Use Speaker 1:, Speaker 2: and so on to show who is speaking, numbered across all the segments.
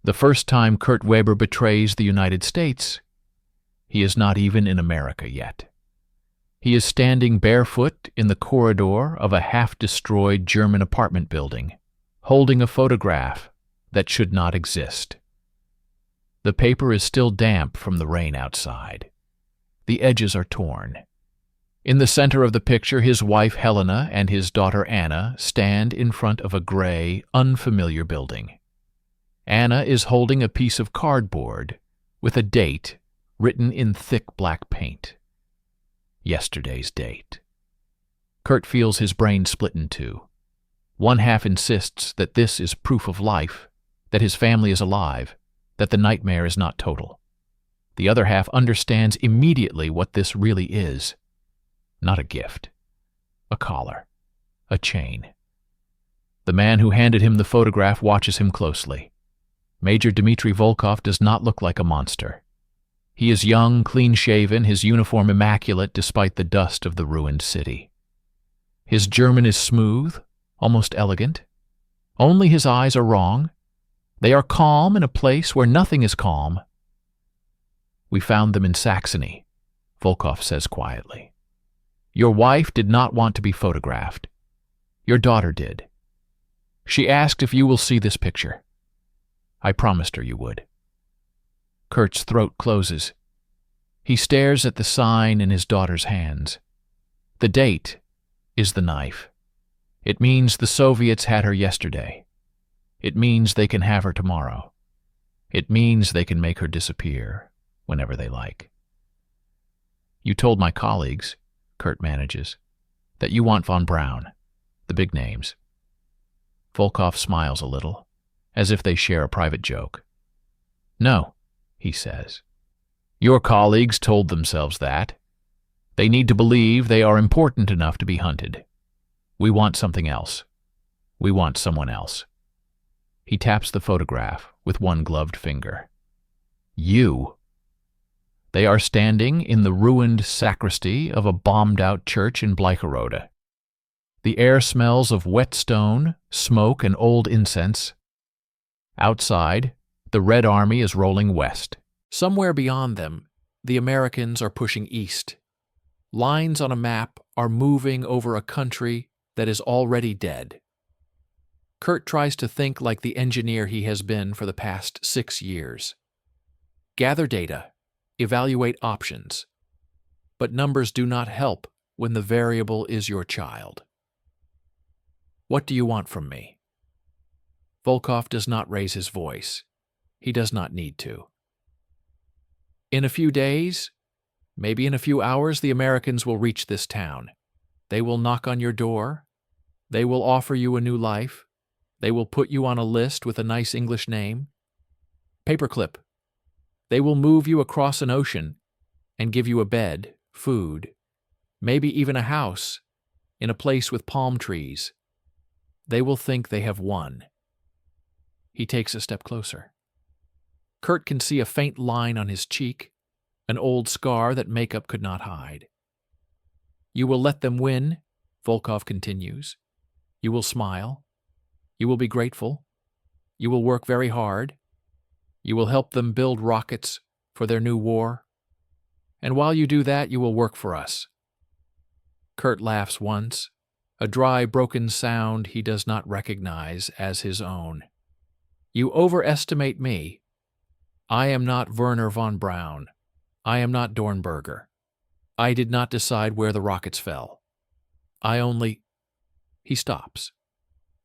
Speaker 1: The first time Kurt Weber betrays the United States, he is not even in America yet. He is standing barefoot in the corridor of a half-destroyed German apartment building, holding a photograph that should not exist. The paper is still damp from the rain outside. The edges are torn. In the center of the picture, his wife Helena and his daughter Anna stand in front of a gray, unfamiliar building. Anna is holding a piece of cardboard with a date written in thick black paint. Yesterday's date. Kurt feels his brain split in two. One half insists that this is proof of life, that his family is alive, that the nightmare is not total. The other half understands immediately what this really is. Not a gift. A collar. A chain. The man who handed him the photograph watches him closely. Major Dmitry Volkov does not look like a monster. He is young, clean-shaven, his uniform immaculate despite the dust of the ruined city. His German is smooth, almost elegant. Only his eyes are wrong. They are calm in a place where nothing is calm. "We found them in Saxony," Volkov says quietly. "Your wife did not want to be photographed. Your daughter did. She asked if you will see this picture. I promised her you would." Kurt's throat closes. He stares at the sign in his daughter's hands. The date is the knife. It means the Soviets had her yesterday. It means they can have her tomorrow. It means they can make her disappear whenever they like. "You told my colleagues," Kurt manages, "that you want von Braun, the big names." Volkov smiles a little, as if they share a private joke. "No," he says. "Your colleagues told themselves that. They need to believe they are important enough to be hunted. We want something else. We want someone else." He taps the photograph with one gloved finger. "You." They are standing in the ruined sacristy of a bombed-out church in Bleicherode. The air smells of wet stone, smoke, and old incense. Outside, the Red Army is rolling west. Somewhere beyond them, the Americans are pushing east. Lines on a map are moving over a country that is already dead. Kurt tries to think like the engineer he has been for the past 6 years. Gather data, evaluate options. But numbers do not help when the variable is your child. "What do you want from me?" Volkov does not raise his voice. He does not need to. "In a few days, maybe in a few hours, the Americans will reach this town. They will knock on your door. They will offer you a new life. They will put you on a list with a nice English name. Paperclip. They will move you across an ocean and give you a bed, food, maybe even a house in a place with palm trees. They will think they have won." He takes a step closer. Kurt can see a faint line on his cheek, an old scar that makeup could not hide. "You will let them win," Volkov continues. "You will smile. You will be grateful. You will work very hard. You will help them build rockets for their new war. And while you do that, you will work for us." Kurt laughs once, a dry, broken sound he does not recognize as his own. "You overestimate me. I am not Werner von Braun. I am not Dornberger. I did not decide where the rockets fell. I only—" He stops.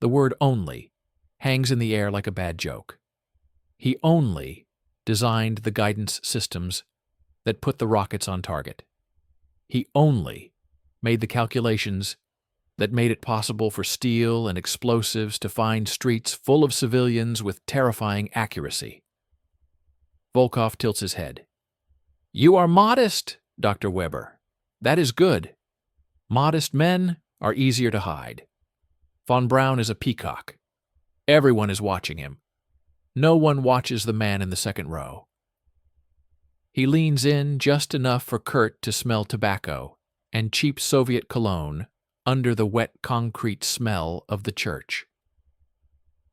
Speaker 1: The word "only" hangs in the air like a bad joke. He only designed the guidance systems that put the rockets on target. He only made the calculations that made it possible for steel and explosives to find streets full of civilians with terrifying accuracy. Volkov tilts his head. "You are modest, Dr. Weber. That is good. Modest men are easier to hide. Von Braun is a peacock. Everyone is watching him. No one watches the man in the second row." He leans in just enough for Kurt to smell tobacco and cheap Soviet cologne under the wet concrete smell of the church.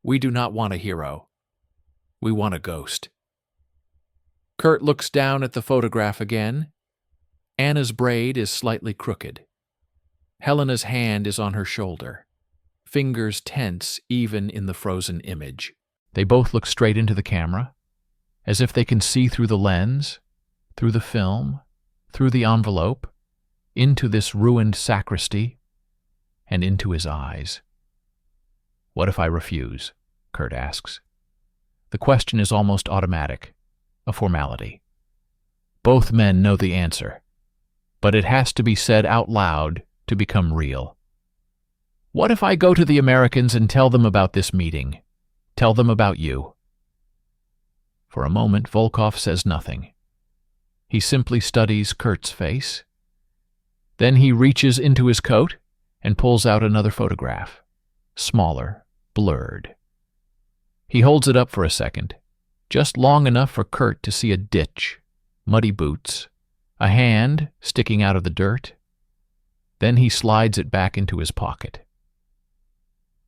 Speaker 1: "We do not want a hero. We want a ghost." Kurt looks down at the photograph again. Anna's braid is slightly crooked. Helena's hand is on her shoulder, fingers tense even in the frozen image. They both look straight into the camera, as if they can see through the lens, through the film, through the envelope, into this ruined sacristy, and into his eyes. "What if I refuse?" Kurt asks. The question is almost automatic, a formality. Both men know the answer, but it has to be said out loud to become real. "What if I go to the Americans and tell them about this meeting? Tell them about you?" For a moment, Volkov says nothing. He simply studies Kurt's face. Then he reaches into his coat and pulls out another photograph, smaller, blurred. He holds it up for a second, just long enough for Kurt to see a ditch, muddy boots, a hand sticking out of the dirt. Then he slides it back into his pocket.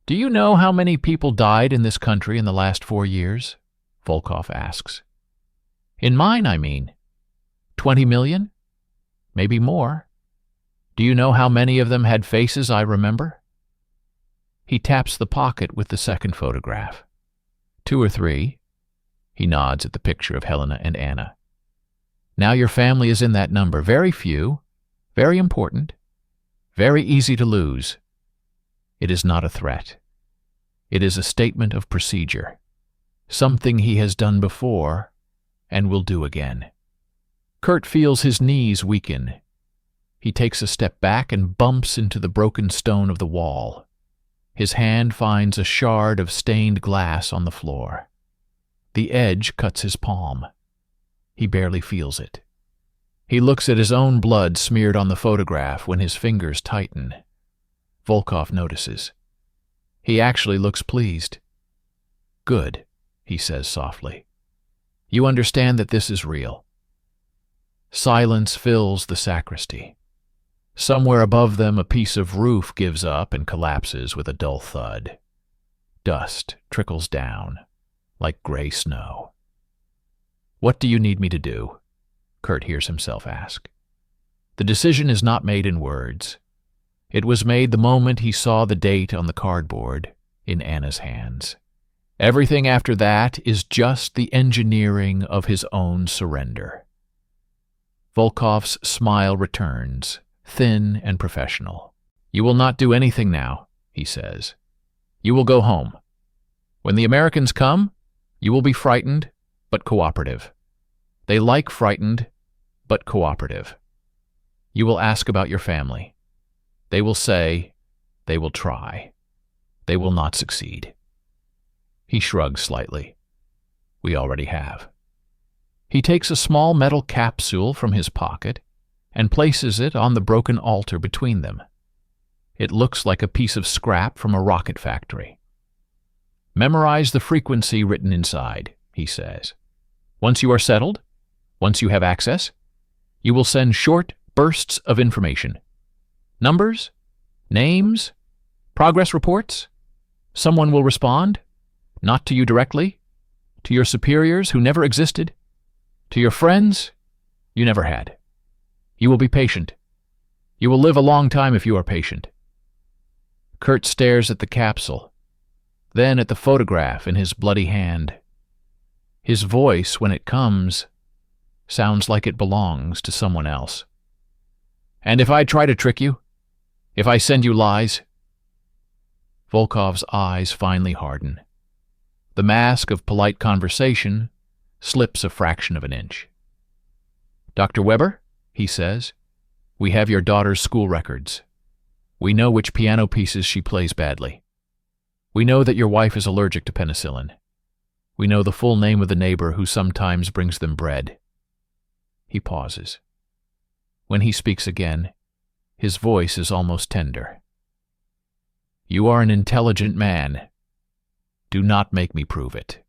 Speaker 1: "Do you know how many people died in this country in the last 4 years?" Volkov asks. "In mine, I mean. 20 million? Maybe more. Do you know how many of them had faces I remember?" He taps the pocket with the second photograph. 2 or 3. He nods at the picture of Helena and Anna. "Now your family is in that number. Very few, very important, very easy to lose. It is not a threat. It is a statement of procedure, something he has done before and will do again." Kurt feels his knees weaken. He takes a step back and bumps into the broken stone of the wall. His hand finds a shard of stained glass on the floor. The edge cuts his palm. He barely feels it. He looks at his own blood smeared on the photograph when his fingers tighten. Volkov notices. He actually looks pleased. "Good," he says softly. "You understand that this is real." Silence fills the sacristy. Somewhere above them a piece of roof gives up and collapses with a dull thud. Dust trickles down, like gray snow. "What do you need me to do?" Kurt hears himself ask. The decision is not made in words. It was made the moment he saw the date on the cardboard in Anna's hands. Everything after that is just the engineering of his own surrender. Volkov's smile returns, thin and professional. "You will not do anything now," he says. "You will go home. When the Americans come, you will be frightened, but cooperative. They like frightened, but cooperative. You will ask about your family. They will say, they will try. They will not succeed." He shrugs slightly. "We already have." He takes a small metal capsule from his pocket and places it on the broken altar between them. It looks like a piece of scrap from a rocket factory. "Memorize the frequency written inside," he says. "Once you are settled, once you have access, you will send short bursts of information. Numbers, names, progress reports. Someone will respond, not to you directly, to your superiors who never existed, to your friends you never had. You will be patient. You will live a long time if you are patient." Kurt stares at the capsule, then at the photograph in his bloody hand. His voice, when it comes, sounds like it belongs to someone else. "And if I try to trick you? If I send you lies?" Volkov's eyes finally harden. The mask of polite conversation slips a fraction of an inch. "Dr. Weber," he says, "we have your daughter's school records. We know which piano pieces she plays badly. We know that your wife is allergic to penicillin. We know the full name of the neighbor who sometimes brings them bread." He pauses. When he speaks again, his voice is almost tender. "You are an intelligent man. Do not make me prove it."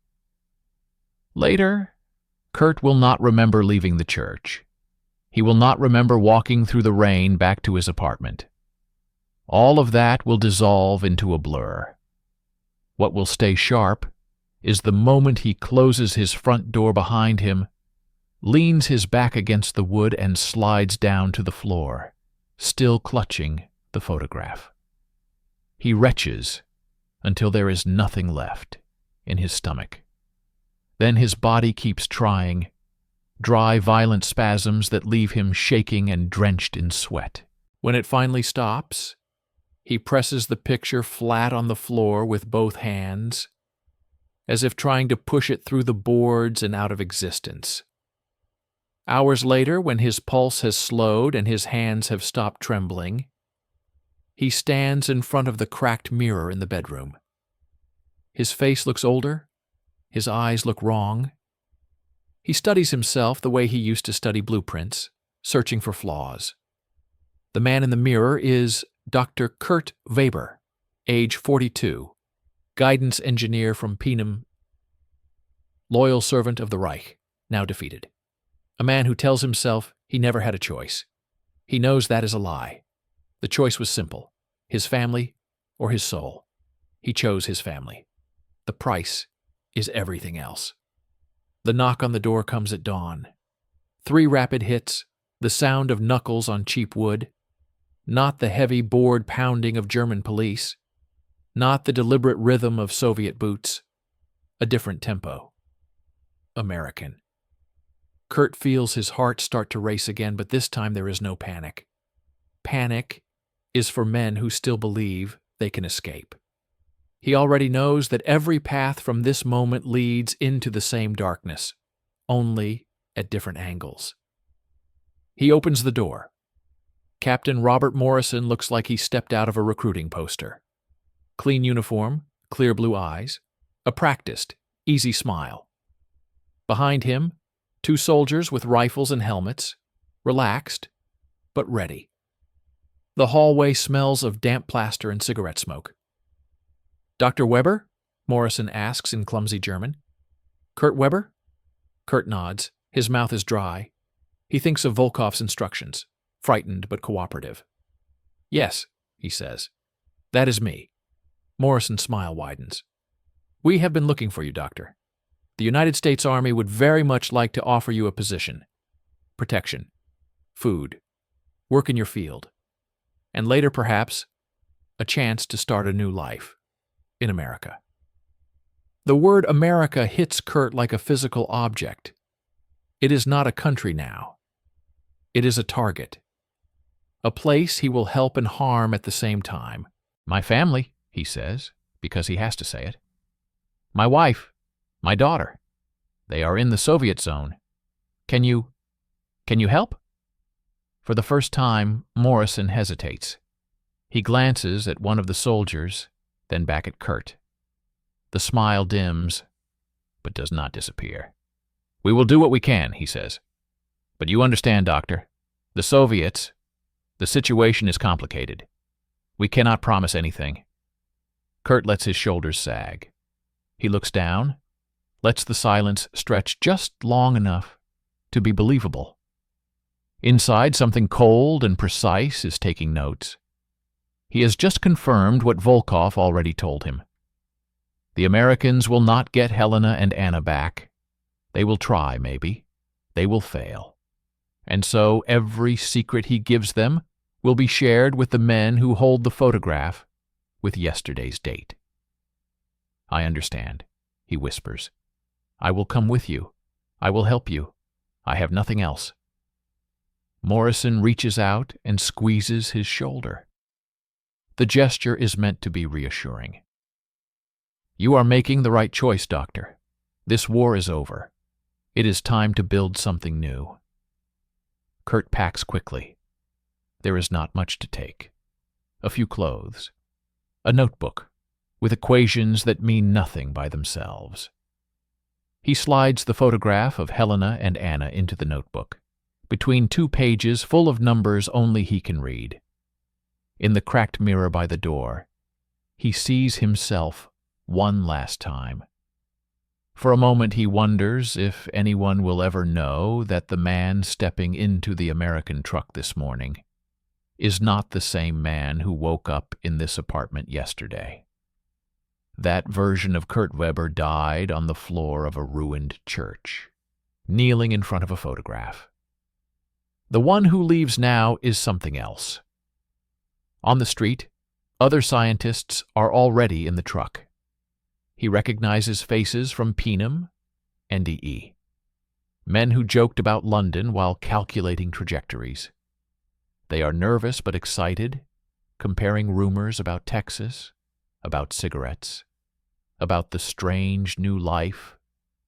Speaker 1: Later, Kurt will not remember leaving the church. He will not remember walking through the rain back to his apartment. All of that will dissolve into a blur. What will stay sharp is the moment he closes his front door behind him, leans his back against the wood, and slides down to the floor, still clutching the photograph. He retches until there is nothing left in his stomach. Then his body keeps trying, dry, violent spasms that leave him shaking and drenched in sweat. When it finally stops, he presses the picture flat on the floor with both hands, as if trying to push it through the boards and out of existence. Hours later, when his pulse has slowed and his hands have stopped trembling, he stands in front of the cracked mirror in the bedroom. His face looks older, his eyes look wrong. He studies himself the way he used to study blueprints, searching for flaws. The man in the mirror is Dr. Kurt Weber, age 42, guidance engineer from Peenem, loyal servant of the Reich, now defeated. A man who tells himself he never had a choice. He knows that is a lie. The choice was simple: his family or his soul. He chose his family. The price is everything else. The knock on the door comes at dawn. 3 rapid hits, the sound of knuckles on cheap wood, not the heavy board pounding of German police, not the deliberate rhythm of Soviet boots, a different tempo. American. Kurt feels his heart start to race again, but this time there is no panic. Panic is for men who still believe they can escape. He already knows that every path from this moment leads into the same darkness, only at different angles. He opens the door. Captain Robert Morrison looks like he stepped out of a recruiting poster. Clean uniform, clear blue eyes, a practiced, easy smile. Behind him, 2 soldiers with rifles and helmets, relaxed, but ready. The hallway smells of damp plaster and cigarette smoke. "Dr. Weber?" Morrison asks in clumsy German. "Kurt Weber?" Kurt nods. His mouth is dry. He thinks of Volkov's instructions, frightened but cooperative. "Yes," he says. "That is me." Morrison's smile widens. "We have been looking for you, Doctor. The United States Army would very much like to offer you a position, protection, food, work in your field, and later, perhaps, a chance to start a new life in America." The word America hits Kurt like a physical object. It is not a country now. It is a target, a place he will help and harm at the same time. "My family," he says, because he has to say it. "My wife, my daughter, they are in the Soviet zone. Can you help?" For the first time, Morrison hesitates. He glances at one of the soldiers, then back at Kurt. The smile dims, but does not disappear. "We will do what we can," he says. "But you understand, Doctor, the Soviets, the situation is complicated. We cannot promise anything." Kurt lets his shoulders sag. He looks down, lets the silence stretch just long enough to be believable. Inside, something cold and precise is taking notes. He has just confirmed what Volkov already told him. The Americans will not get Helena and Anna back. They will try, maybe. They will fail. And so every secret he gives them will be shared with the men who hold the photograph with yesterday's date. "I understand," he whispers. "I will come with you. I will help you. I have nothing else." Morrison reaches out and squeezes his shoulder. The gesture is meant to be reassuring. "You are making the right choice, Doctor. This war is over. It is time to build something new." Kurt packs quickly. There is not much to take. A few clothes. A notebook with equations that mean nothing by themselves. He slides the photograph of Helena and Anna into the notebook, between 2 pages full of numbers only he can read. In the cracked mirror by the door, he sees himself one last time. For a moment he wonders if anyone will ever know that the man stepping into the American truck this morning is not the same man who woke up in this apartment yesterday. That version of Kurt Weber died on the floor of a ruined church, kneeling in front of a photograph. The one who leaves now is something else. On the street, other scientists are already in the truck. He recognizes faces from Peenham, NDE. Men who joked about London while calculating trajectories. They are nervous but excited, comparing rumors about Texas, about cigarettes, about the strange new life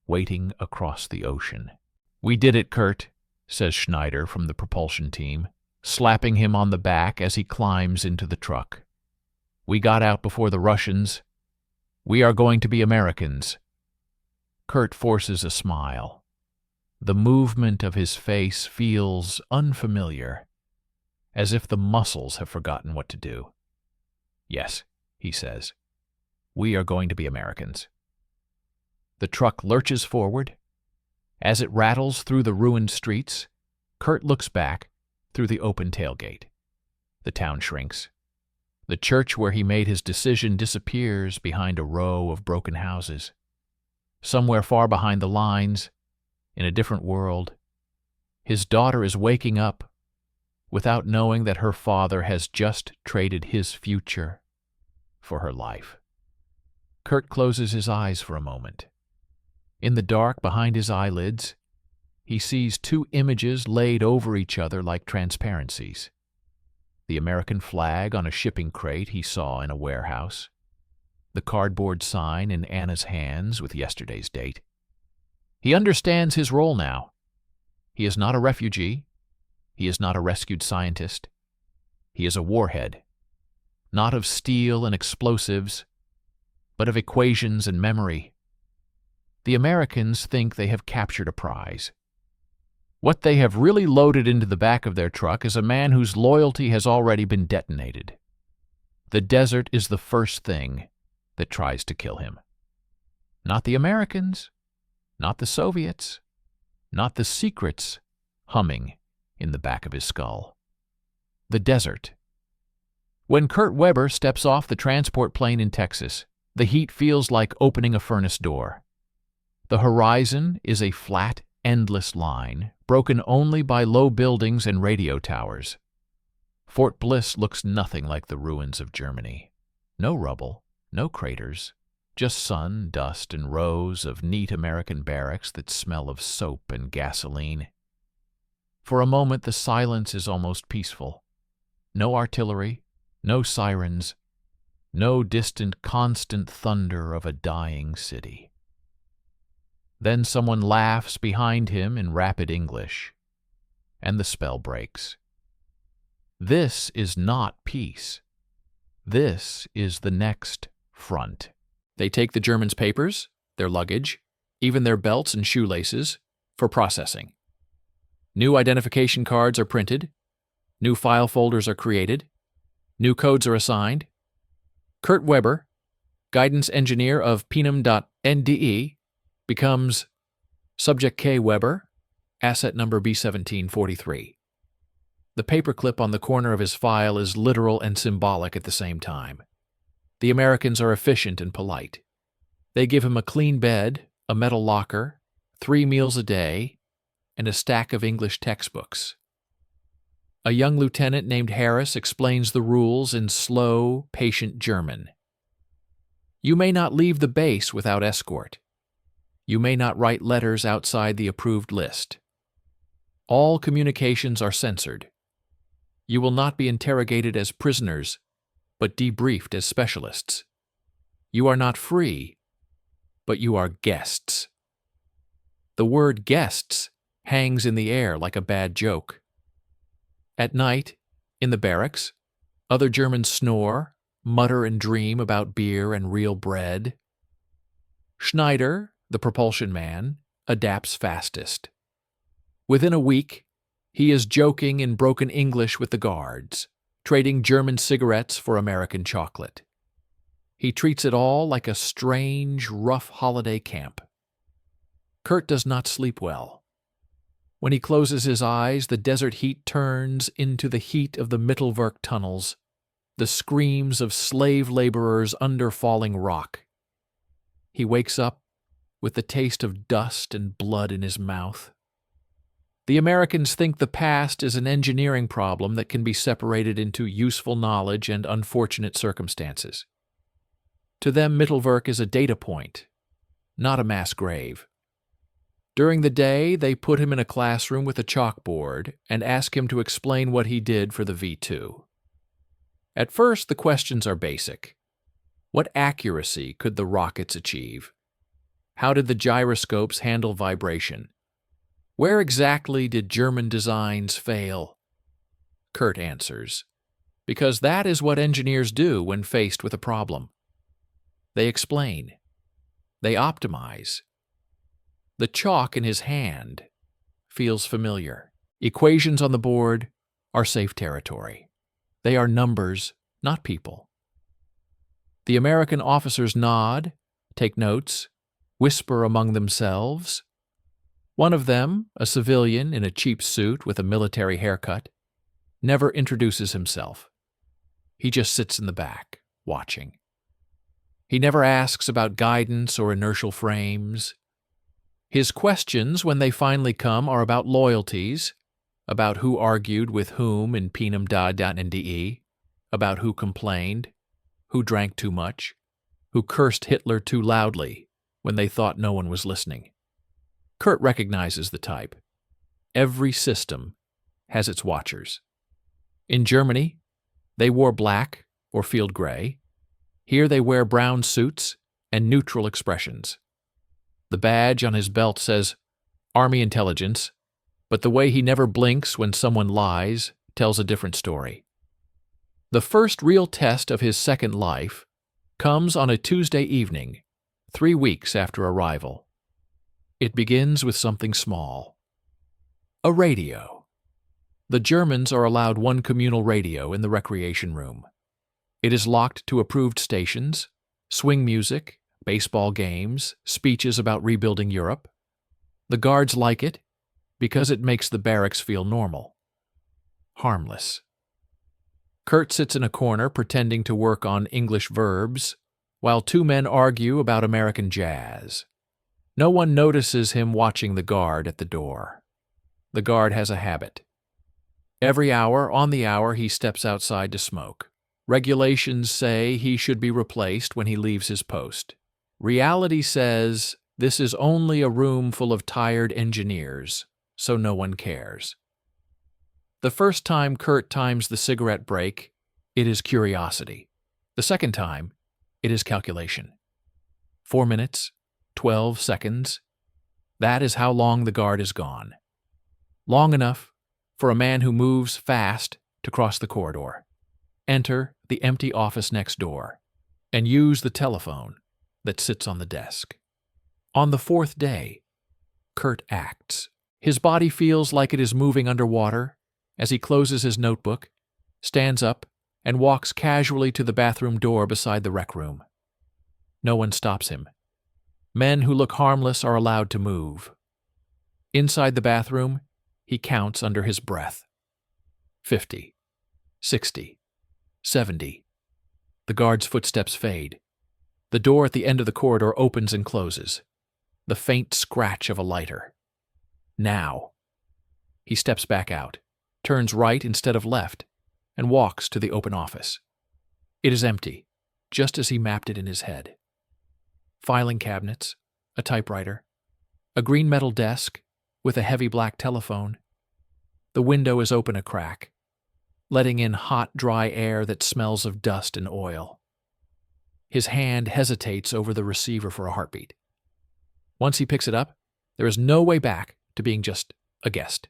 Speaker 1: waiting across the ocean. "We did it, Kurt," says Schneider from the propulsion team, slapping him on the back as he climbs into the truck. "We got out before the Russians. We are going to be Americans." Kurt forces a smile. The movement of his face feels unfamiliar, as if the muscles have forgotten what to do. "Yes," he says, "we are going to be Americans." The truck lurches forward. As it rattles through the ruined streets, Kurt looks back through the open tailgate. The town shrinks. The church where he made his decision disappears behind a row of broken houses. Somewhere far behind the lines, in a different world, his daughter is waking up without knowing that her father has just traded his future for her life. Kurt closes his eyes for a moment. In the dark behind his eyelids, he sees two images laid over each other like transparencies. The American flag on a shipping crate he saw in a warehouse. The cardboard sign in Anna's hands with yesterday's date. He understands his role now. He is not a refugee. He is not a rescued scientist. He is a warhead, not of steel and explosives, but of equations and memory. The Americans think they have captured a prize. What they have really loaded into the back of their truck is a man whose loyalty has already been detonated. The desert is the first thing that tries to kill him. Not the Americans, not the Soviets, not the secrets humming in the back of his skull. The desert. When Kurt Weber steps off the transport plane in Texas, the heat feels like opening a furnace door. The horizon is a flat, endless line, broken only by low buildings and radio towers. Fort Bliss looks nothing like the ruins of Germany. No rubble, no craters, just sun, dust, and rows of neat American barracks that smell of soap and gasoline. For a moment, the silence is almost peaceful. No artillery, no sirens, no distant, constant thunder of a dying city. Then someone laughs behind him in rapid English, and the spell breaks. This is not peace. This is the next front. They take the Germans' papers, their luggage, even their belts and shoelaces, for processing. New identification cards are printed. New file folders are created. New codes are assigned. Kurt Weber, guidance engineer of Peenham.NDE, becomes Subject K. Weber, asset number B1743. The paperclip on the corner of his file is literal and symbolic at the same time. The Americans are efficient and polite. They give him a clean bed, a metal locker, 3 meals a day, and a stack of English textbooks. A young lieutenant named Harris explains the rules in slow, patient German. You may not leave the base without escort. You may not write letters outside the approved list. All communications are censored. You will not be interrogated as prisoners, but debriefed as specialists. You are not free, but you are guests. The word guests hangs in the air like a bad joke. At night, in the barracks, other Germans snore, mutter and dream about beer and real bread. Schneider, the propulsion man, adapts fastest. Within a week, he is joking in broken English with the guards, trading German cigarettes for American chocolate. He treats it all like a strange, rough holiday camp. Kurt does not sleep well. When he closes his eyes, the desert heat turns into the heat of the Mittelwerk tunnels, the screams of slave laborers under falling rock, He wakes up with the taste of dust and blood in his mouth. The Americans think the past is an engineering problem that can be separated into useful knowledge and unfortunate circumstances. To them, Mittelwerk is a data point, not a mass grave. During the day, they put him in a classroom with a chalkboard and ask him to explain what he did for the V2. At first, the questions are basic. What accuracy could the rockets achieve? How did the gyroscopes handle vibration? Where exactly did German designs fail? Kurt answers, because that is what engineers do when faced with a problem. They explain. They optimize. The chalk in his hand feels familiar. Equations on the board are safe territory. They are numbers, not people. The American officers nod, take notes, whisper among themselves. One of them, a civilian in a cheap suit with a military haircut, never introduces himself. He just sits in the back, watching. He never asks about guidance or inertial frames. His questions, when they finally come, are about loyalties, about who argued with whom in Peenum Da-Da-N-D-E, about who complained, who drank too much, who cursed Hitler too loudly when they thought no one was listening. Kurt recognizes the type. Every system has its watchers. In Germany, they wore black or field gray. Here they wear brown suits and neutral expressions. The badge on his belt says Army Intelligence, but the way he never blinks when someone lies tells a different story. The first real test of his second life comes on a Tuesday evening, 3 weeks after arrival. It begins with something small. A radio. The Germans are allowed one communal radio in the recreation room. It is locked to approved stations, swing music, baseball games, speeches about rebuilding Europe. The guards like it because it makes the barracks feel normal. Harmless. Kurt sits in a corner pretending to work on English verbs, while 2 men argue about American jazz. No one notices him watching the guard at the door. The guard has a habit. Every hour, on the hour, he steps outside to smoke. Regulations say he should be replaced when he leaves his post. Reality says this is only a room full of tired engineers, so no one cares. The first time Kurt times the cigarette break, it is curiosity. The second time, it is calculation. 4 minutes, 12 seconds. That is how long the guard is gone. Long enough for a man who moves fast to cross the corridor, enter the empty office next door, and use the telephone that sits on the desk. On the 4th day, Kurt acts. His body feels like it is moving underwater as he closes his notebook, stands up, and walks casually to the bathroom door beside the rec room. No one stops him. Men who look harmless are allowed to move. Inside the bathroom, he counts under his breath. 50, 60, 70. The guard's footsteps fade. The door at the end of the corridor opens and closes. The faint scratch of a lighter. Now. He steps back out, turns right instead of left, and walks to the open office. It is empty, just as he mapped it in his head. Filing cabinets, a typewriter, a green metal desk with a heavy black telephone. The window is open a crack, letting in hot, dry air that smells of dust and oil. His hand hesitates over the receiver for a heartbeat. Once he picks it up, there is no way back to being just a guest.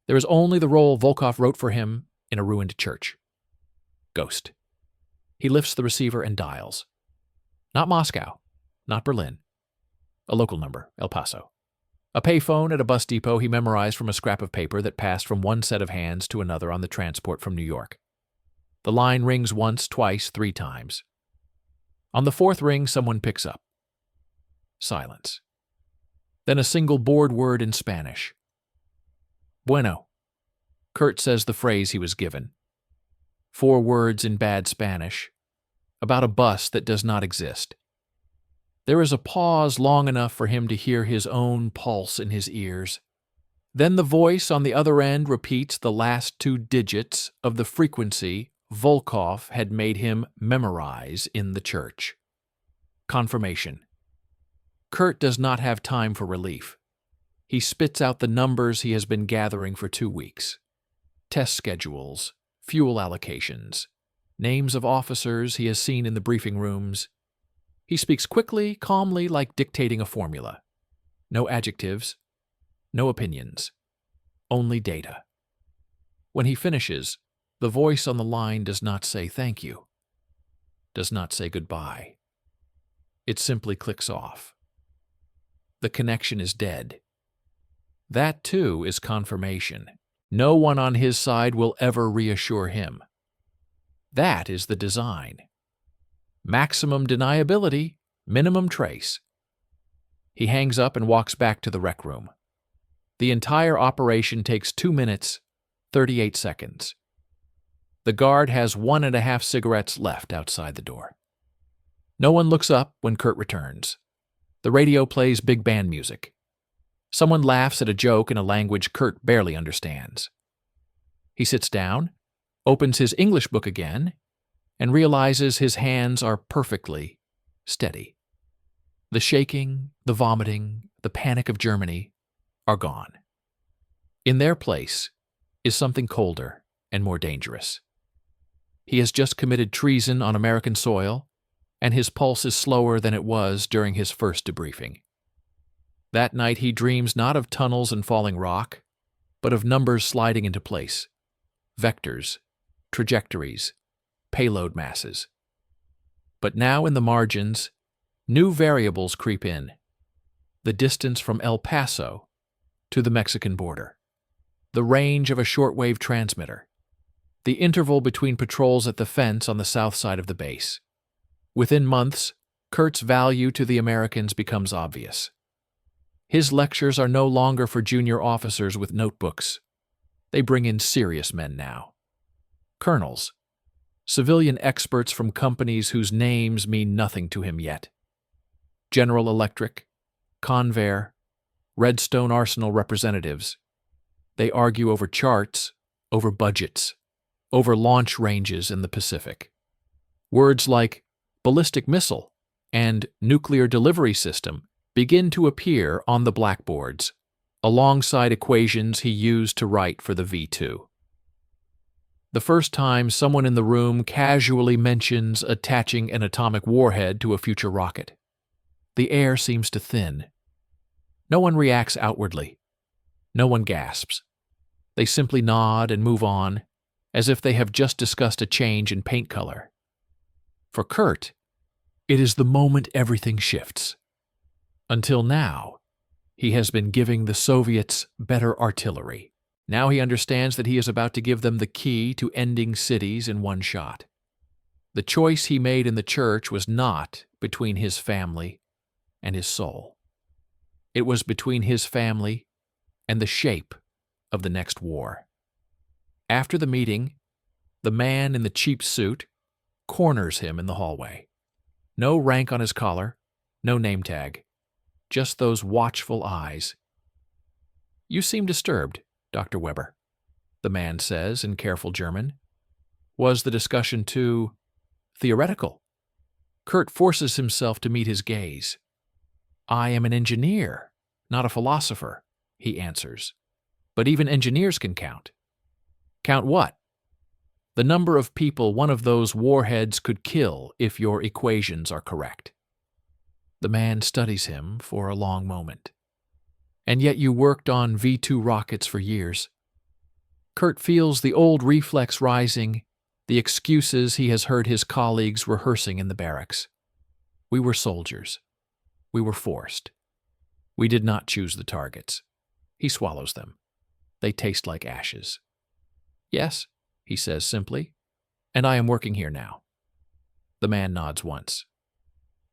Speaker 1: There is only the role Volkov wrote for him in a ruined church. Ghost. He lifts the receiver and dials. Not Moscow, not Berlin. A local number, El Paso. A payphone at a bus depot he memorized from a scrap of paper that passed from one set of hands to another on the transport from New York. The line rings once, twice, 3 times. On the 4th ring, someone picks up. Silence. Then a single bored word in Spanish. Bueno. Kurt says the phrase he was given. 4 words in bad Spanish, about a bus that does not exist. There is a pause long enough for him to hear his own pulse in his ears. Then the voice on the other end repeats the last 2 digits of the frequency Volkov had made him memorize in the church. Confirmation. Kurt does not have time for relief. He spits out the numbers he has been gathering for 2 weeks. Test schedules, fuel allocations, names of officers he has seen in the briefing rooms. He speaks quickly, calmly, like dictating a formula. No adjectives, no opinions, only data. When he finishes, the voice on the line does not say thank you, does not say goodbye. It simply clicks off. The connection is dead. That, too, is confirmation. No one on his side will ever reassure him. That is the design. Maximum deniability, minimum trace. He hangs up and walks back to the rec room. The entire operation takes 2 minutes, 38 seconds. The guard has 1.5 cigarettes left outside the door. No one looks up when Kurt returns. The radio plays big band music. Someone laughs at a joke in a language Kurt barely understands. He sits down, opens his English book again, and realizes his hands are perfectly steady. The shaking, the vomiting, the panic of Germany are gone. In their place is something colder and more dangerous. He has just committed treason on American soil, and his pulse is slower than it was during his first debriefing. That night he dreams not of tunnels and falling rock, but of numbers sliding into place, vectors, trajectories, payload masses. But now in the margins, new variables creep in. The distance from El Paso to the Mexican border, the range of a shortwave transmitter, the interval between patrols at the fence on the south side of the base. Within months, Kurt's value to the Americans becomes obvious. His lectures are no longer for junior officers with notebooks. They bring in serious men now. Colonels, civilian experts from companies whose names mean nothing to him yet. General Electric, Convair, Redstone Arsenal representatives. They argue over charts, over budgets, over launch ranges in the Pacific. Words like ballistic missile and nuclear delivery system begin to appear on the blackboards, alongside equations he used to write for the V2. The first time someone in the room casually mentions attaching an atomic warhead to a future rocket, the air seems to thin. No one reacts outwardly. No one gasps. They simply nod and move on, as if they have just discussed a change in paint color. For Kurt, it is the moment everything shifts. Until now, he has been giving the Soviets better artillery. Now he understands that he is about to give them the key to ending cities in one shot. The choice he made in the church was not between his family and his soul. It was between his family and the shape of the next war. After the meeting, the man in the cheap suit corners him in the hallway. No rank on his collar, no name tag, just those watchful eyes. "You seem disturbed, Dr. Weber," the man says in careful German. Was the discussion too theoretical? Kurt forces himself to meet his gaze. "I am an engineer, not a philosopher," he answers. "But even engineers can count." "Count what?" "The number of people one of those warheads could kill if your equations are correct." The man studies him for a long moment. "And yet you worked on V2 rockets for years." Kurt feels the old reflex rising, the excuses he has heard his colleagues rehearsing in the barracks. "We were soldiers. We were forced. We did not choose the targets." He swallows them. They taste like ashes. "Yes," he says simply, "and I am working here now." The man nods once.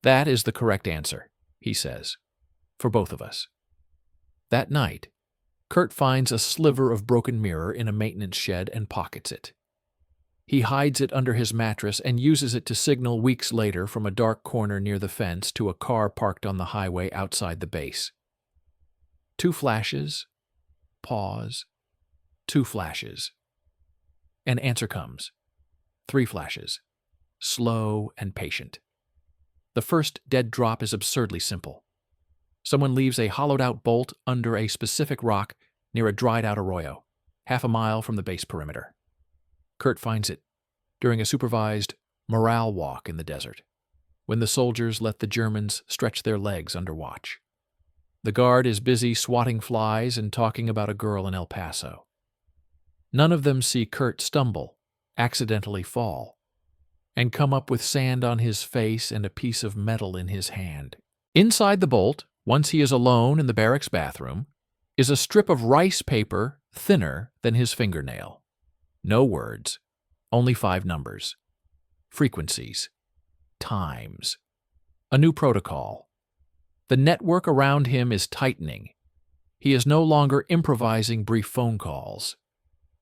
Speaker 1: "That is the correct answer," he says, "for both of us." That night, Kurt finds a sliver of broken mirror in a maintenance shed and pockets it. He hides it under his mattress and uses it to signal weeks later from a dark corner near the fence to a car parked on the highway outside the base. 2 flashes, pause, 2 flashes. An answer comes. 3 flashes, slow and patient. The first dead drop is absurdly simple. Someone leaves a hollowed-out bolt under a specific rock near a dried-out arroyo, half a mile from the base perimeter. Kurt finds it during a supervised morale walk in the desert, when the soldiers let the Germans stretch their legs under watch. The guard is busy swatting flies and talking about a girl in El Paso. None of them see Kurt stumble, accidentally fall, and come up with sand on his face and a piece of metal in his hand. Inside the bolt, once he is alone in the barracks bathroom, is a strip of rice paper thinner than his fingernail. No words, only 5 numbers. Frequencies. Times. A new protocol. The network around him is tightening. He is no longer improvising brief phone calls.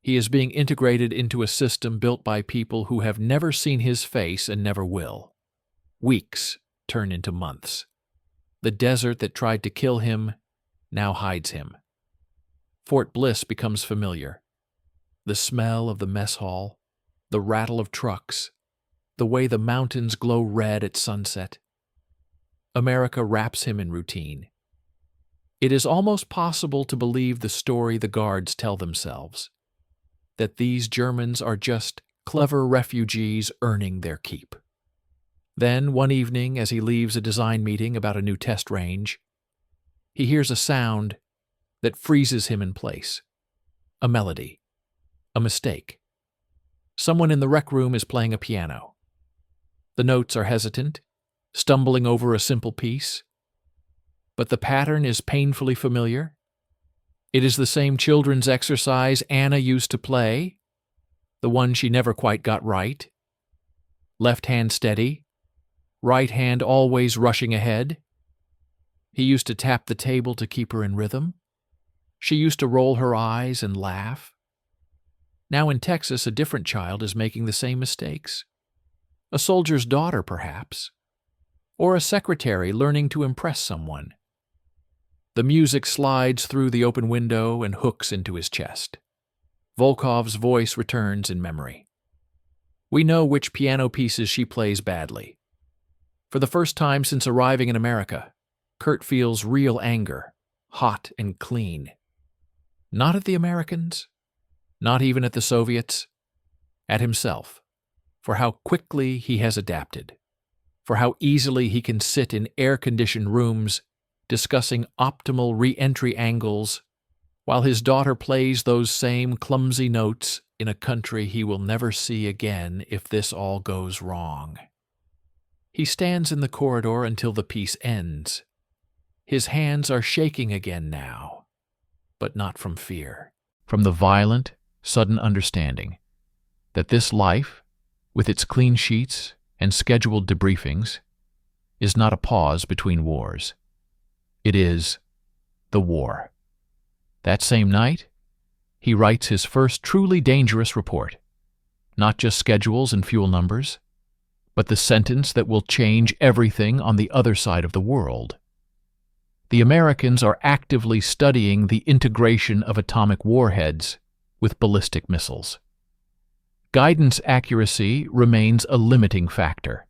Speaker 1: He is being integrated into a system built by people who have never seen his face and never will. Weeks turn into months. The desert that tried to kill him now hides him. Fort Bliss becomes familiar. The smell of the mess hall, the rattle of trucks, the way the mountains glow red at sunset. America wraps him in routine. It is almost possible to believe the story the guards tell themselves, that these Germans are just clever refugees earning their keep. Then, one evening, as he leaves a design meeting about a new test range, he hears a sound that freezes him in place. A melody. A mistake. Someone in the rec room is playing a piano. The notes are hesitant, stumbling over a simple piece. But the pattern is painfully familiar. It is the same children's exercise Anna used to play, the one she never quite got right. Left hand steady, right hand always rushing ahead. He used to tap the table to keep her in rhythm. She used to roll her eyes and laugh. Now in Texas, a different child is making the same mistakes. A soldier's daughter, perhaps. Or a secretary learning to impress someone. The music slides through the open window and hooks into his chest. Volkov's voice returns in memory. We know which piano pieces she plays badly. For the first time since arriving in America, Kurt feels real anger, hot and clean. Not at the Americans, not even at the Soviets, at himself, for how quickly he has adapted, for how easily he can sit in air-conditioned rooms discussing optimal re-entry angles while his daughter plays those same clumsy notes in a country he will never see again if this all goes wrong. He stands in the corridor until the piece ends. His hands are shaking again now, but not from fear. From the violent, sudden understanding that this life, with its clean sheets and scheduled debriefings, is not a pause between wars. It is the war. That same night, he writes his first truly dangerous report. Not just schedules and fuel numbers, but the sentence that will change everything on the other side of the world. The Americans are actively studying the integration of atomic warheads with ballistic missiles. Guidance accuracy remains a limiting factor,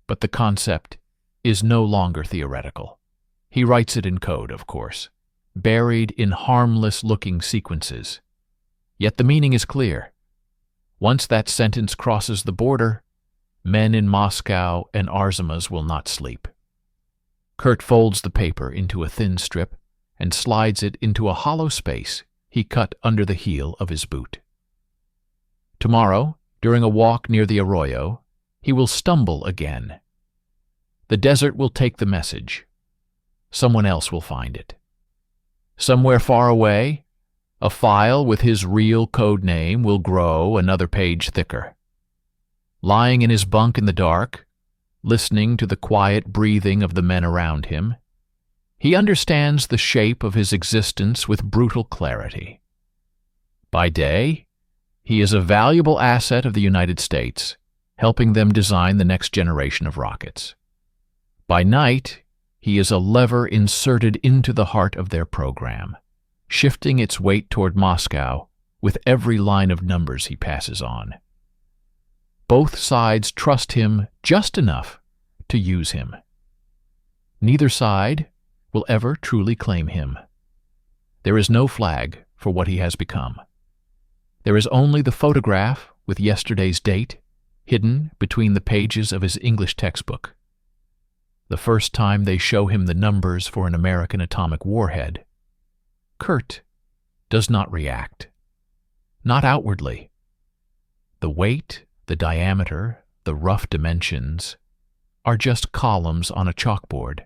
Speaker 1: but the concept is no longer theoretical. He writes it in code, of course, buried in harmless-looking sequences. Yet the meaning is clear. Once that sentence crosses the border, men in Moscow and Arzamas will not sleep. Kurt folds the paper into a thin strip and slides it into a hollow space he cut under the heel of his boot. Tomorrow, during a walk near the arroyo, he will stumble again. The desert will take the message. Someone else will find it. Somewhere far away, a file with his real code name will grow another page thicker. Lying in his bunk in the dark, listening to the quiet breathing of the men around him, he understands the shape of his existence with brutal clarity. By day, He is a valuable asset of the United States, helping them design the next generation of rockets. By night, he is a lever inserted into the heart of their program, shifting its weight toward Moscow with every line of numbers he passes on. Both sides trust him just enough to use him. Neither side will ever truly claim him. There is no flag for what he has become. There is only the photograph with yesterday's date hidden between the pages of his English textbook. The first time they show him the numbers for an American atomic warhead, Kurt does not react. Not outwardly. The weight, the diameter, the rough dimensions are just columns on a chalkboard.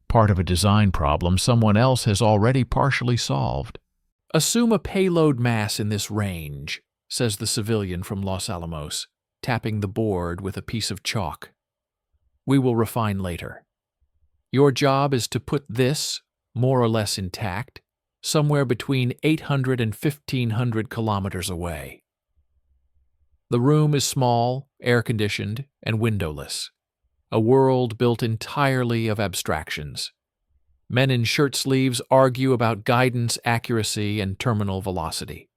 Speaker 1: Part of a design problem someone else has already partially solved. "Assume a payload mass in this range," says the civilian from Los Alamos, tapping the board with a piece of chalk. "We will refine later. Your job is to put this, more or less intact, somewhere between 800 and 1,500 kilometers away." The room is small, air-conditioned, and windowless, a world built entirely of abstractions. Men in shirt sleeves argue about guidance accuracy and terminal velocity.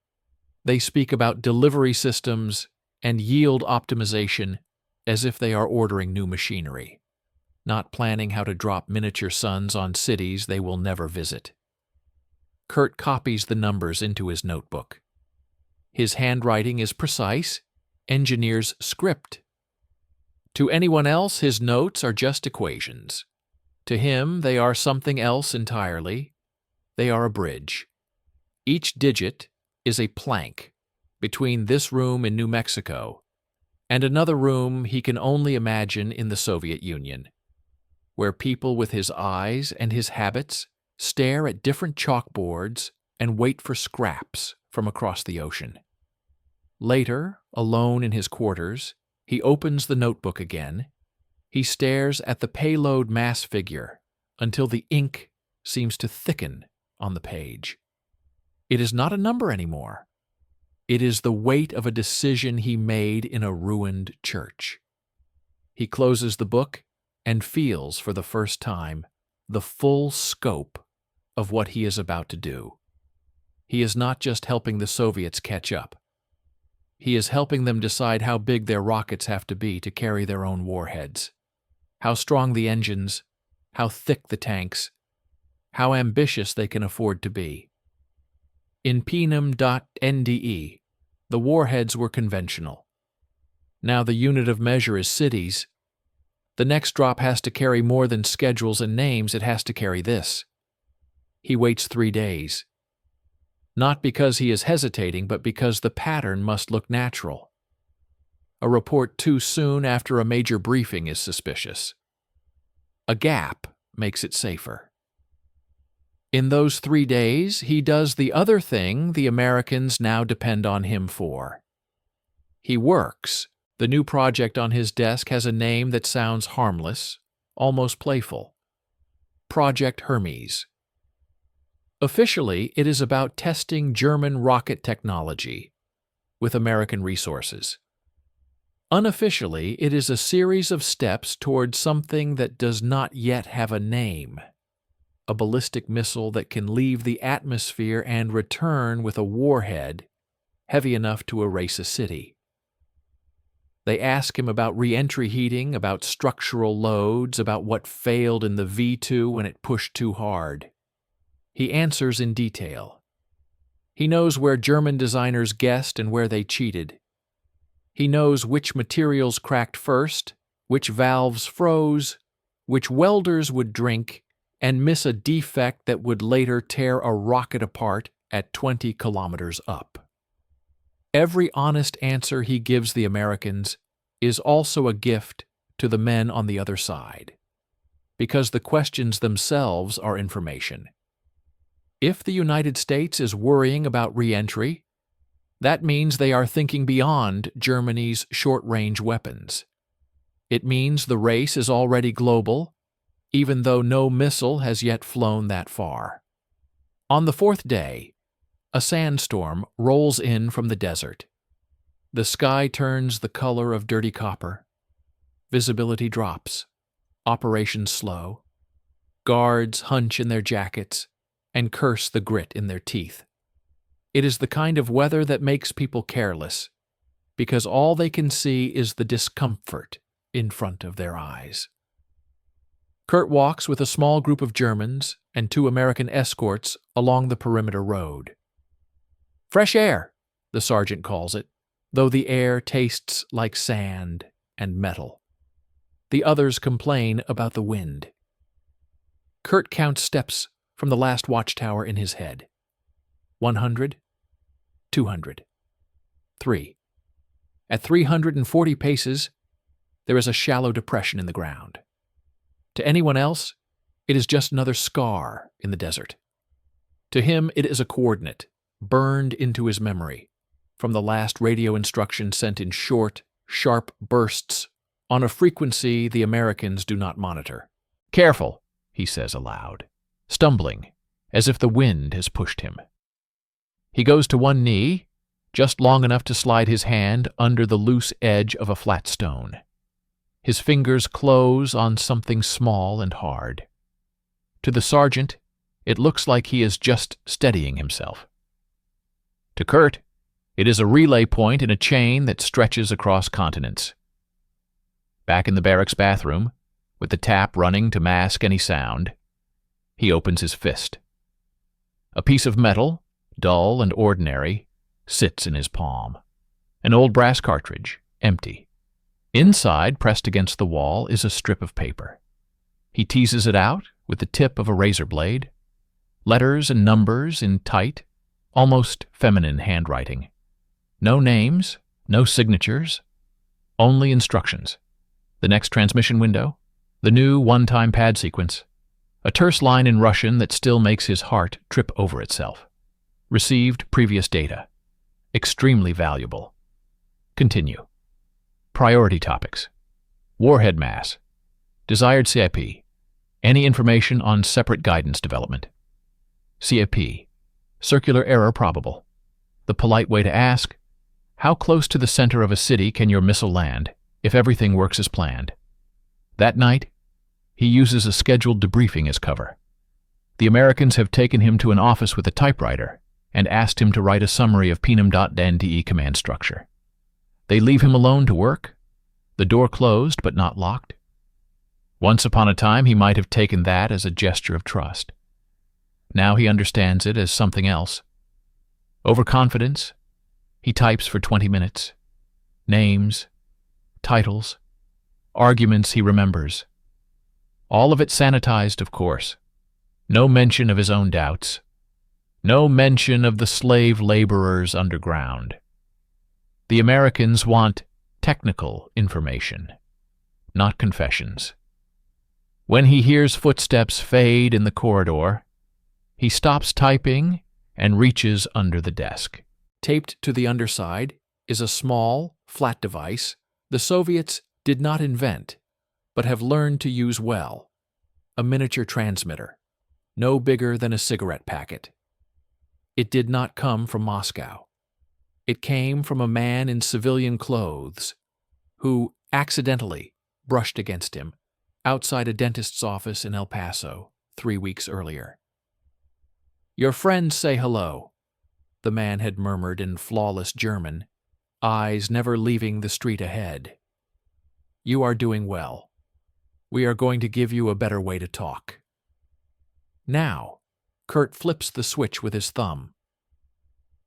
Speaker 1: They speak about delivery systems and yield optimization as if they are ordering new machinery, not planning how to drop miniature suns on cities they will never visit. Kurt copies the numbers into his notebook. His handwriting is precise, engineer's script. To anyone else, his notes are just equations. To him, they are something else entirely. They are a bridge. Each digit is a plank between this room in New Mexico and another room he can only imagine in the Soviet Union, where people with his eyes and his habits stare at different chalkboards and wait for scraps from across the ocean. Later, alone in his quarters, he opens the notebook again. He stares at the payload mass figure until the ink seems to thicken on the page. It is not a number anymore. It is the weight of a decision he made in a ruined church. He closes the book and feels for the first time the full scope of what he is about to do. He is not just helping the Soviets catch up. He is helping them decide how big their rockets have to be to carry their own warheads, how strong the engines, how thick the tanks, how ambitious they can afford to be. In Pnum.NDE, the warheads were conventional. Now the unit of measure is cities. The next drop has to carry more than schedules and names, it has to carry this. He waits 3 days. Not because he is hesitating, but because the pattern must look natural. A report too soon after a major briefing is suspicious. A gap makes it safer. In those 3 days, he does the other thing the Americans now depend on him for. He works. The new project on his desk has a name that sounds harmless, almost playful. Project Hermes. Officially, it is about testing German rocket technology with American resources. Unofficially, it is a series of steps towards something that does not yet have a name. A ballistic missile that can leave the atmosphere and return with a warhead heavy enough to erase a city. They ask him about re-entry heating, about structural loads, about what failed in the V2 when it pushed too hard. He answers in detail. He knows where German designers guessed and where they cheated. He knows which materials cracked first, which valves froze, which welders would drink and miss a defect that would later tear a rocket apart at 20 kilometers up. Every honest answer he gives the Americans is also a gift to the men on the other side, because the questions themselves are information. If the United States is worrying about re-entry, that means they are thinking beyond Germany's short-range weapons. It means the race is already global, even though no missile has yet flown that far. On the 4th day, A sandstorm rolls in from the desert. The sky turns the color of dirty copper. Visibility drops. Operation slow. Guards hunch in their jackets and curse the grit in their teeth. It is the kind of weather that makes people careless, because all they can see is the discomfort in front of their eyes. Kurt walks with a small group of Germans and 2 American escorts along the perimeter road. Fresh air, the sergeant calls it, though the air tastes like sand and metal. The others complain about the wind. Kurt counts steps from the last watchtower in his head. 100, 200, 3. At 340 paces, there is a shallow depression in the ground. To anyone else, it is just another scar in the desert. To him, it is a coordinate, burned into his memory, from the last radio instruction sent in short, sharp bursts on a frequency the Americans do not monitor. "Careful," he says aloud, stumbling, as if the wind has pushed him. He goes to one knee, just long enough to slide his hand under the loose edge of a flat stone. His fingers close on something small and hard. To the sergeant, it looks like he is just steadying himself. To Kurt, it is a relay point in a chain that stretches across continents. Back in the barracks bathroom, with the tap running to mask any sound, he opens his fist. A piece of metal, dull and ordinary, sits in his palm. An old brass cartridge, empty. Inside, pressed against the wall, is a strip of paper. He teases it out with the tip of a razor blade. Letters and numbers in tight, almost feminine handwriting. No names, no signatures, only instructions. The next transmission window, the new one-time pad sequence, a terse line in Russian that still makes his heart trip over itself. Received previous data. Extremely valuable. Continue. Priority topics. Warhead mass. Desired CIP. Any information on separate guidance development. CIP. Circular error probable. The polite way to ask, how close to the center of a city can your missile land if everything works as planned? That night, he uses a scheduled debriefing as cover. The Americans have taken him to an office with a typewriter and asked him to write a summary of PNM.NDE command structure. They leave him alone to work, the door closed but not locked. Once upon a time, he might have taken that as a gesture of trust. Now he understands it as something else. Overconfidence. He types for 20 minutes. Names, titles, arguments he remembers. All of it sanitized, of course. No mention of his own doubts. No mention of the slave laborers underground. The Americans want technical information, not confessions. When he hears footsteps fade in the corridor, he stops typing and reaches under the desk. Taped to the underside is a small, flat device the Soviets did not invent, but have learned to use well. A miniature transmitter, no bigger than a cigarette packet. It did not come from Moscow. It came from a man in civilian clothes who accidentally brushed against him outside a dentist's office in El Paso 3 weeks earlier. "Your friends say hello," the man had murmured in flawless German, eyes never leaving the street ahead. "You are doing well. We are going to give you a better way to talk." Now, Kurt flips the switch with his thumb.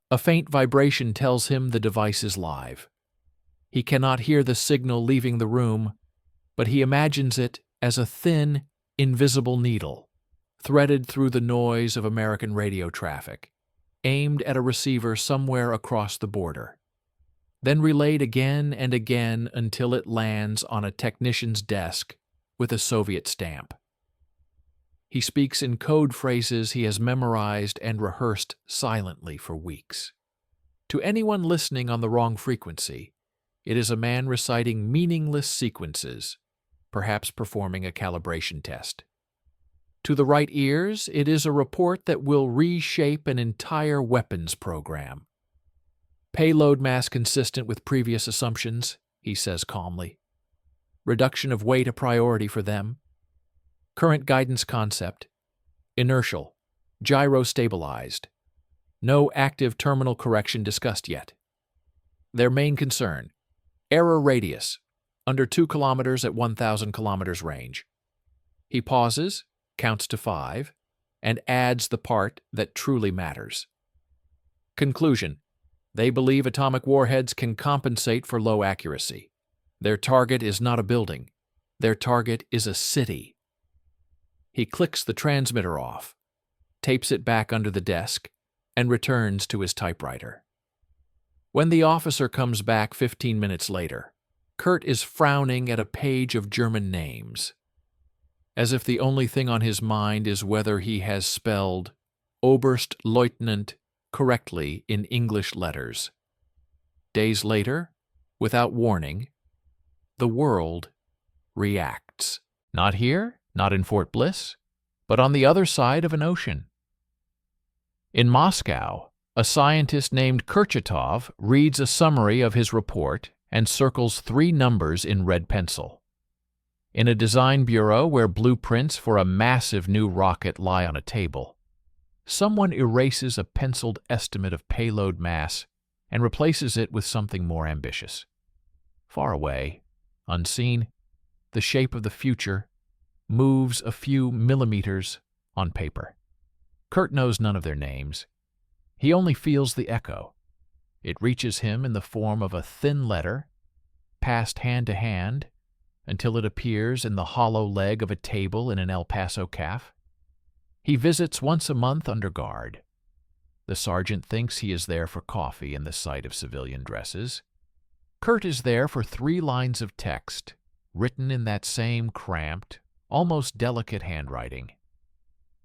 Speaker 1: A faint vibration tells him the device is live. He cannot hear the signal leaving the room, but he imagines it as a thin, invisible needle, threaded through the noise of American radio traffic, aimed at a receiver somewhere across the border, then relayed again and again until it lands on a technician's desk with a Soviet stamp. He speaks in code phrases he has memorized and rehearsed silently for weeks. To anyone listening on the wrong frequency, it is a man reciting meaningless sequences, perhaps performing a calibration test. To the right ears, it is a report that will reshape an entire weapons program. Payload mass consistent with previous assumptions, he says calmly. Reduction of weight a priority for them. Current guidance concept: inertial, gyro-stabilized. No active terminal correction discussed yet. Their main concern: error radius, under 2 kilometers at 1,000 kilometers range. He pauses, counts to 5, and adds the part that truly matters. Conclusion: they believe atomic warheads can compensate for low accuracy. Their target is not a building. Their target is a city. He clicks the transmitter off, tapes it back under the desk, and returns to his typewriter. When the officer comes back 15 minutes later, Kurt is frowning at a page of German names, as if the only thing on his mind is whether he has spelled Oberstleutnant correctly in English letters. Days later, without warning, the world reacts. Not here, not in Fort Bliss, but on the other side of an ocean. In Moscow, a scientist named Kurchatov reads a summary of his report and circles 3 numbers in red pencil. In a design bureau where blueprints for a massive new rocket lie on a table, someone erases a penciled estimate of payload mass and replaces it with something more ambitious. Far away, unseen, the shape of the future moves a few millimeters on paper. Kurt knows none of their names. He only feels the echo. It reaches him in the form of a thin letter, passed hand to hand, until it appears in the hollow leg of a table in an El Paso cafe. He visits once a month under guard. The sergeant thinks he is there for coffee and the sight of civilian dresses. Kurt is there for 3 lines of text, written in that same cramped, almost delicate handwriting.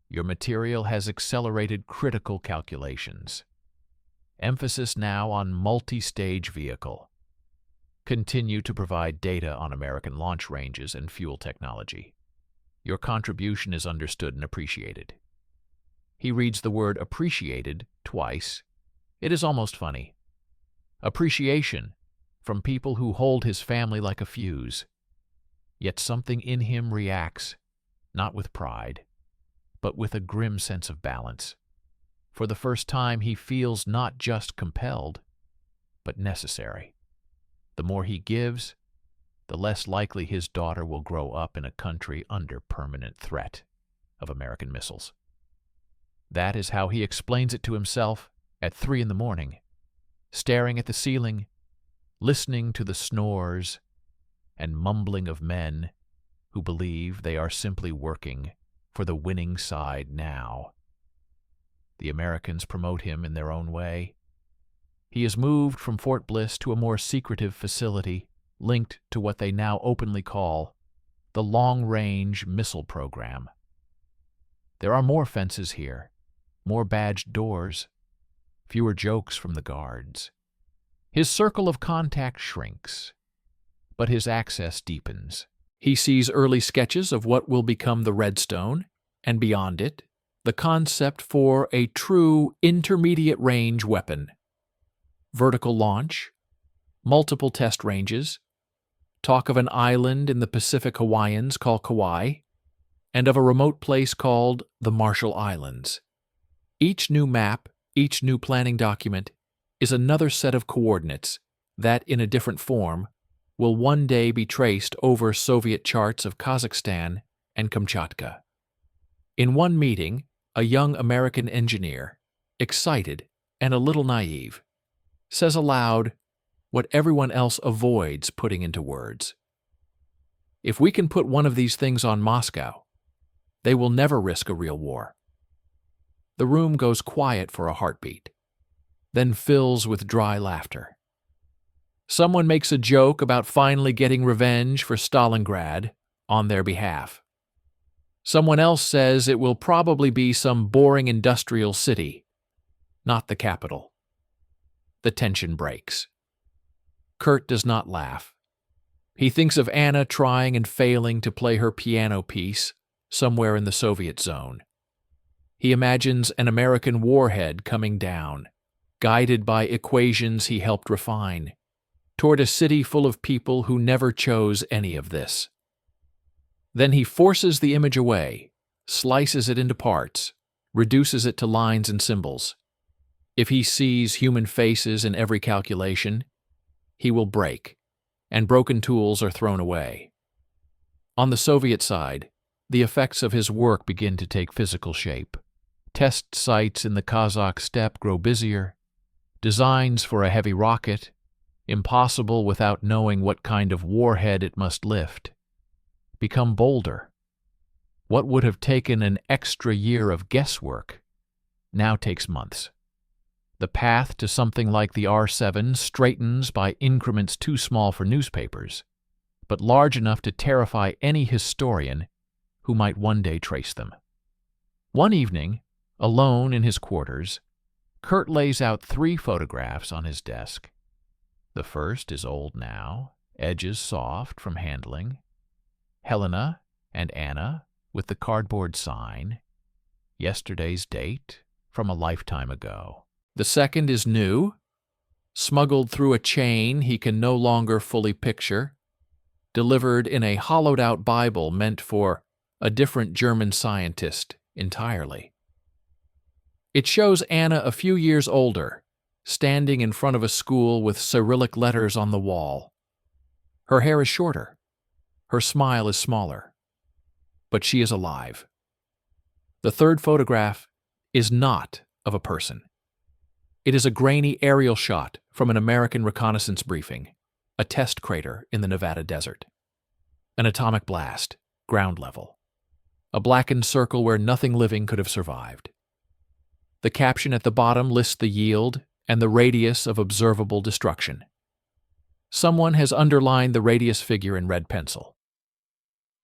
Speaker 1: Your material has accelerated critical calculations. Emphasis now on multi-stage vehicle. Continue to provide data on American launch ranges and fuel technology. Your contribution is understood and appreciated. He reads the word appreciated twice. It is almost funny. Appreciation from people who hold his family like a fuse. Yet something in him reacts, not with pride, but with a grim sense of balance. For the first time, he feels not just compelled, but necessary. The more he gives, the less likely his daughter will grow up in a country under permanent threat of American missiles. That is how he explains it to himself at 3 a.m, staring at the ceiling, listening to the snores and mumbling of men who believe they are simply working for the winning side now. The Americans promote him in their own way. He is moved from Fort Bliss to a more secretive facility linked to what they now openly call the Long-Range Missile Program. There are more fences here, more badged doors, fewer jokes from the guards. His circle of contact shrinks, but his access deepens. He sees early sketches of what will become the Redstone, and beyond it, the concept for a true intermediate-range weapon. Vertical launch, multiple test ranges, talk of an island in the Pacific Hawaiians called Kauai, and of a remote place called the Marshall Islands. Each new map, each new planning document, is another set of coordinates that, in a different form, will one day be traced over Soviet charts of Kazakhstan and Kamchatka. In one meeting, a young American engineer, excited and a little naive, says aloud what everyone else avoids putting into words. If we can put one of these things on Moscow, they will never risk a real war. The room goes quiet for a heartbeat, then fills with dry laughter. Someone makes a joke about finally getting revenge for Stalingrad on their behalf. Someone else says it will probably be some boring industrial city, not the capital. The tension breaks. Kurt does not laugh. He thinks of Anna trying and failing to play her piano piece somewhere in the Soviet zone. He imagines an American warhead coming down, guided by equations he helped refine, toward a city full of people who never chose any of this. Then he forces the image away, slices it into parts, reduces it to lines and symbols. If he sees human faces in every calculation, he will break, and broken tools are thrown away. On the Soviet side, the effects of his work begin to take physical shape. Test sites in the Kazakh steppe grow busier. Designs for a heavy rocket, impossible without knowing what kind of warhead it must lift, become bolder. What would have taken an extra year of guesswork now takes months. The path to something like the R-7 straightens by increments too small for newspapers, but large enough to terrify any historian who might one day trace them. One evening, alone in his quarters, Kurt lays out 3 photographs on his desk. The first is old now, edges soft from handling. Helena and Anna with the cardboard sign. Yesterday's date from a lifetime ago. The second is new, smuggled through a chain he can no longer fully picture, delivered in a hollowed-out Bible meant for a different German scientist entirely. It shows Anna a few years older, standing in front of a school with Cyrillic letters on the wall. Her hair is shorter. Her smile is smaller. But she is alive. The third photograph is not of a person. It is a grainy aerial shot from an American reconnaissance briefing, a test crater in the Nevada desert. An atomic blast, ground level. A blackened circle where nothing living could have survived. The caption at the bottom lists the yield and the radius of observable destruction. Someone has underlined the radius figure in red pencil.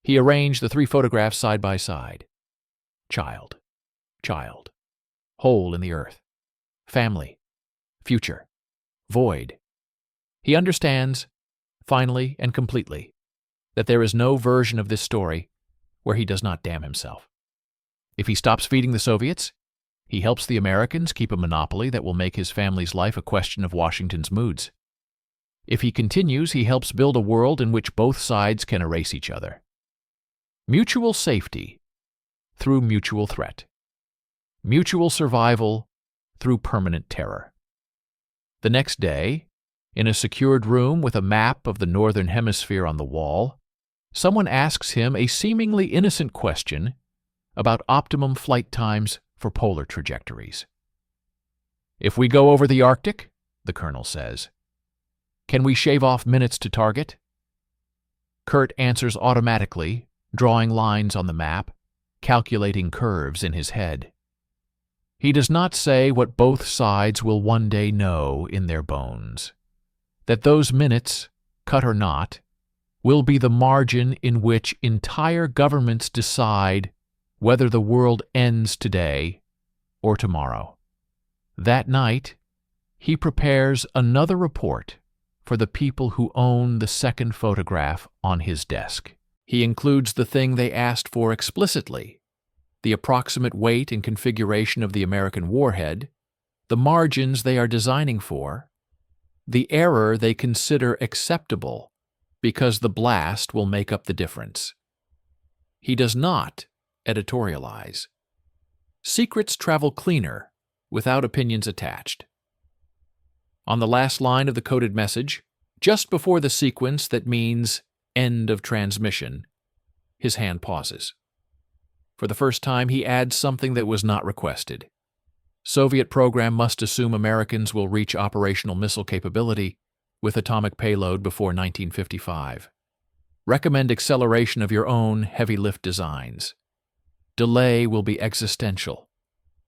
Speaker 1: He arranged the 3 photographs side by side. Child, child, hole in the earth, family, future, void. He understands, finally and completely, that there is no version of this story where he does not damn himself. If he stops feeding the Soviets, he helps the Americans keep a monopoly that will make his family's life a question of Washington's moods. If he continues, he helps build a world in which both sides can erase each other. Mutual safety through mutual threat. Mutual survival through permanent terror. The next day, in a secured room with a map of the Northern Hemisphere on the wall, someone asks him a seemingly innocent question about optimum flight times for polar trajectories. If we go over the Arctic, the colonel says, can we shave off minutes to target? Kurt answers automatically, drawing lines on the map, calculating curves in his head. He does not say what both sides will one day know in their bones, that those minutes, cut or not, will be the margin in which entire governments decide whether the world ends today or tomorrow. That night, he prepares another report for the people who own the second photograph on his desk. He includes the thing they asked for explicitly, the approximate weight and configuration of the American warhead, the margins they are designing for, the error they consider acceptable because the blast will make up the difference. He does not editorialize. Secrets travel cleaner, without opinions attached. On the last line of the coded message, just before the sequence that means end of transmission, his hand pauses. For the first time, he adds something that was not requested. Soviet program must assume Americans will reach operational missile capability with atomic payload before 1955. Recommend acceleration of your own heavy lift designs. Delay will be existential,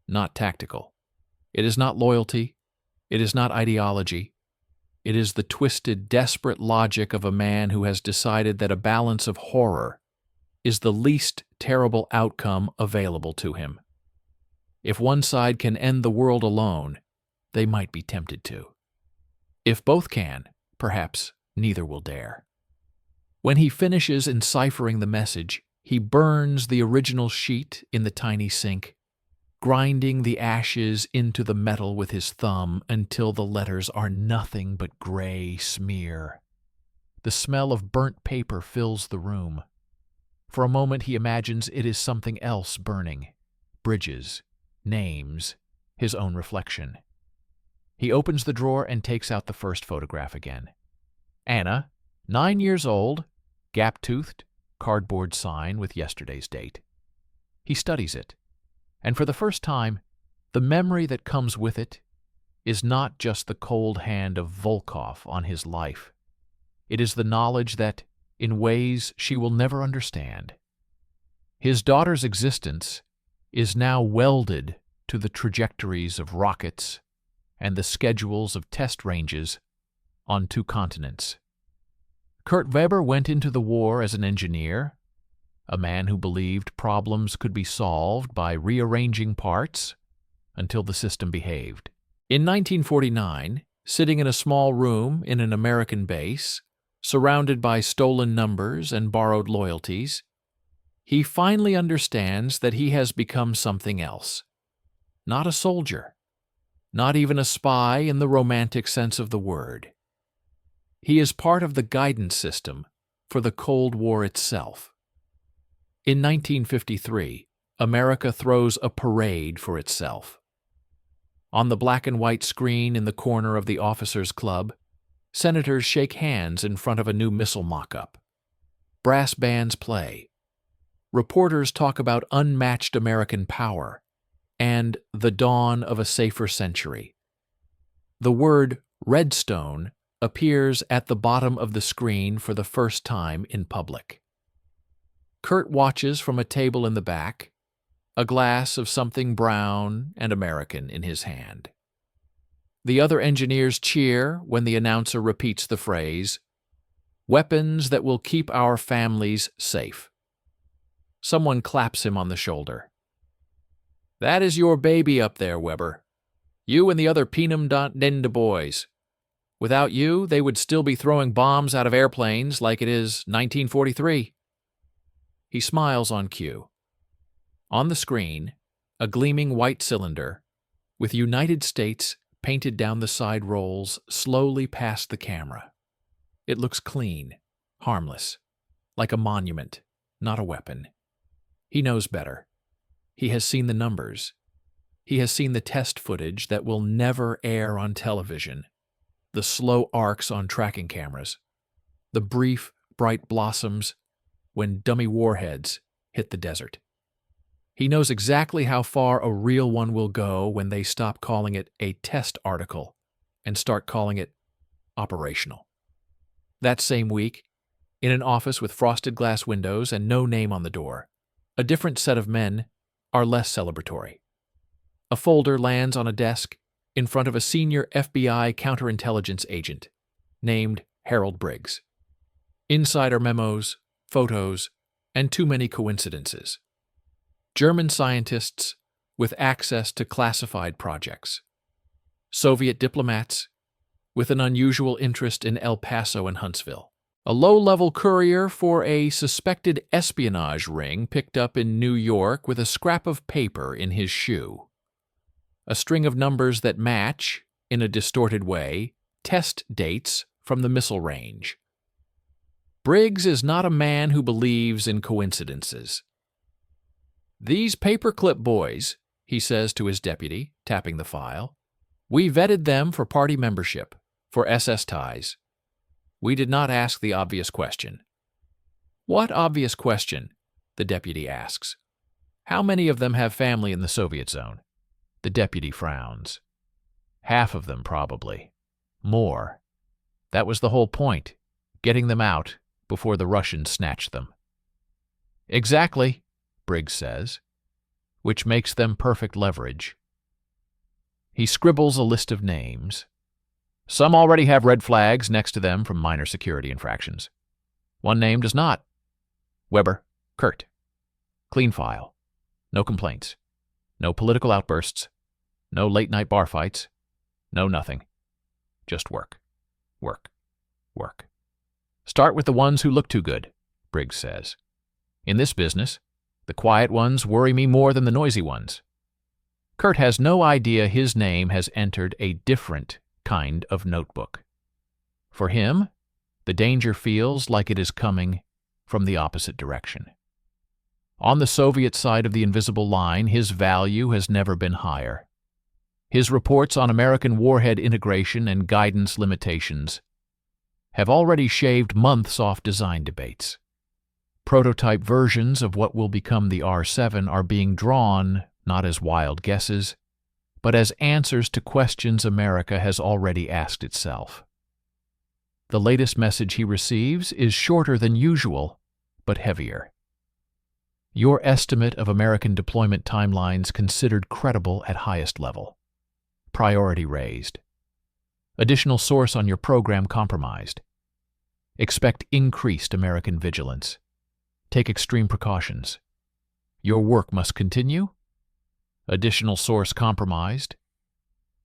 Speaker 1: not tactical. It is not loyalty. It is not ideology. It is the twisted, desperate logic of a man who has decided that a balance of horror is the least terrible outcome available to him. If one side can end the world alone, they might be tempted to. If both can, perhaps neither will dare. When he finishes enciphering the message, He burns the original sheet in the tiny sink, grinding the ashes into the metal with his thumb until the letters are nothing but gray smear. The smell of burnt paper fills the room. For a moment he imagines it is something else burning. Bridges, names, his own reflection. He opens the drawer and takes out the first photograph again. Anna, 9 years old, gap-toothed, cardboard sign with yesterday's date. He studies it, and for the first time, the memory that comes with it is not just the cold hand of Volkov on his life. It is the knowledge that, in ways she will never understand, his daughter's existence is now welded to the trajectories of rockets and the schedules of test ranges on 2 continents. Kurt Weber went into the war as an engineer, a man who believed problems could be solved by rearranging parts until the system behaved. In 1949, sitting in a small room in an American base, surrounded by stolen numbers and borrowed loyalties, he finally understands that he has become something else. Not a soldier, not even a spy in the romantic sense of the word. He is part of the guidance system for the Cold War itself. In 1953, America throws a parade for itself. On the black and white screen in the corner of the officers' club, senators shake hands in front of a new missile mock-up. Brass bands play. Reporters talk about unmatched American power and the dawn of a safer century. The word Redstone appears at the bottom of the screen for the first time in public. Kurt watches from a table in the back, a glass of something brown and American in his hand. The other engineers cheer when the announcer repeats the phrase, "Weapons that will keep our families safe." Someone claps him on the shoulder. "That is your baby up there, Weber. You and the other Peenum.Denda boys. Without you, they would still be throwing bombs out of airplanes like it is 1943. He smiles on cue. On the screen, a gleaming white cylinder, with United States painted down the side rolls slowly past the camera. It looks clean, harmless, like a monument, not a weapon. He knows better. He has seen the numbers. He has seen the test footage that will never air on television, the slow arcs on tracking cameras, the brief, bright blossoms when dummy warheads hit the desert. He knows exactly how far a real one will go when they stop calling it a test article and start calling it operational. That same week, in an office with frosted glass windows and no name on the door, a different set of men are less celebratory. A folder lands on a desk in front of a senior FBI counterintelligence agent named Harold Briggs. Insider memos, photos, and too many coincidences. German scientists with access to classified projects. Soviet diplomats with an unusual interest in El Paso and Huntsville. A low-level courier for a suspected espionage ring picked up in New York with a scrap of paper in his shoe. A string of numbers that match, in a distorted way, test dates from the missile range. Briggs is not a man who believes in coincidences. "These paperclip boys," he says to his deputy, tapping the file, "we vetted them for party membership, for SS ties. We did not ask the obvious question." "What obvious question?" the deputy asks. "How many of them have family in the Soviet zone?" The deputy frowns. "Half of them, probably. More. That was the whole point, getting them out before the Russians snatched them." "Exactly," Briggs says, "which makes them perfect leverage." He scribbles a list of names. Some already have red flags next to them from minor security infractions. One name does not. Weber, Kurt. Clean file. No complaints. No political outbursts. No late-night bar fights. No nothing. Just work. Work. Work. "Start with the ones who look too good," Briggs says. In this business, the quiet ones worry me more than the noisy ones. Kurt has no idea his name has entered a different kind of notebook. For him, the danger feels like it is coming from the opposite direction. On the Soviet side of the invisible line, his value has never been higher. His reports on American warhead integration and guidance limitations have already shaved months off design debates. Prototype versions of what will become the R-7 are being drawn not as wild guesses, but as answers to questions America has already asked itself. The latest message he receives is shorter than usual, but heavier. Your estimate of American deployment timelines considered credible at highest level. Priority raised. Additional source on your program compromised. Expect increased American vigilance. Take extreme precautions. Your work must continue. Additional source compromised.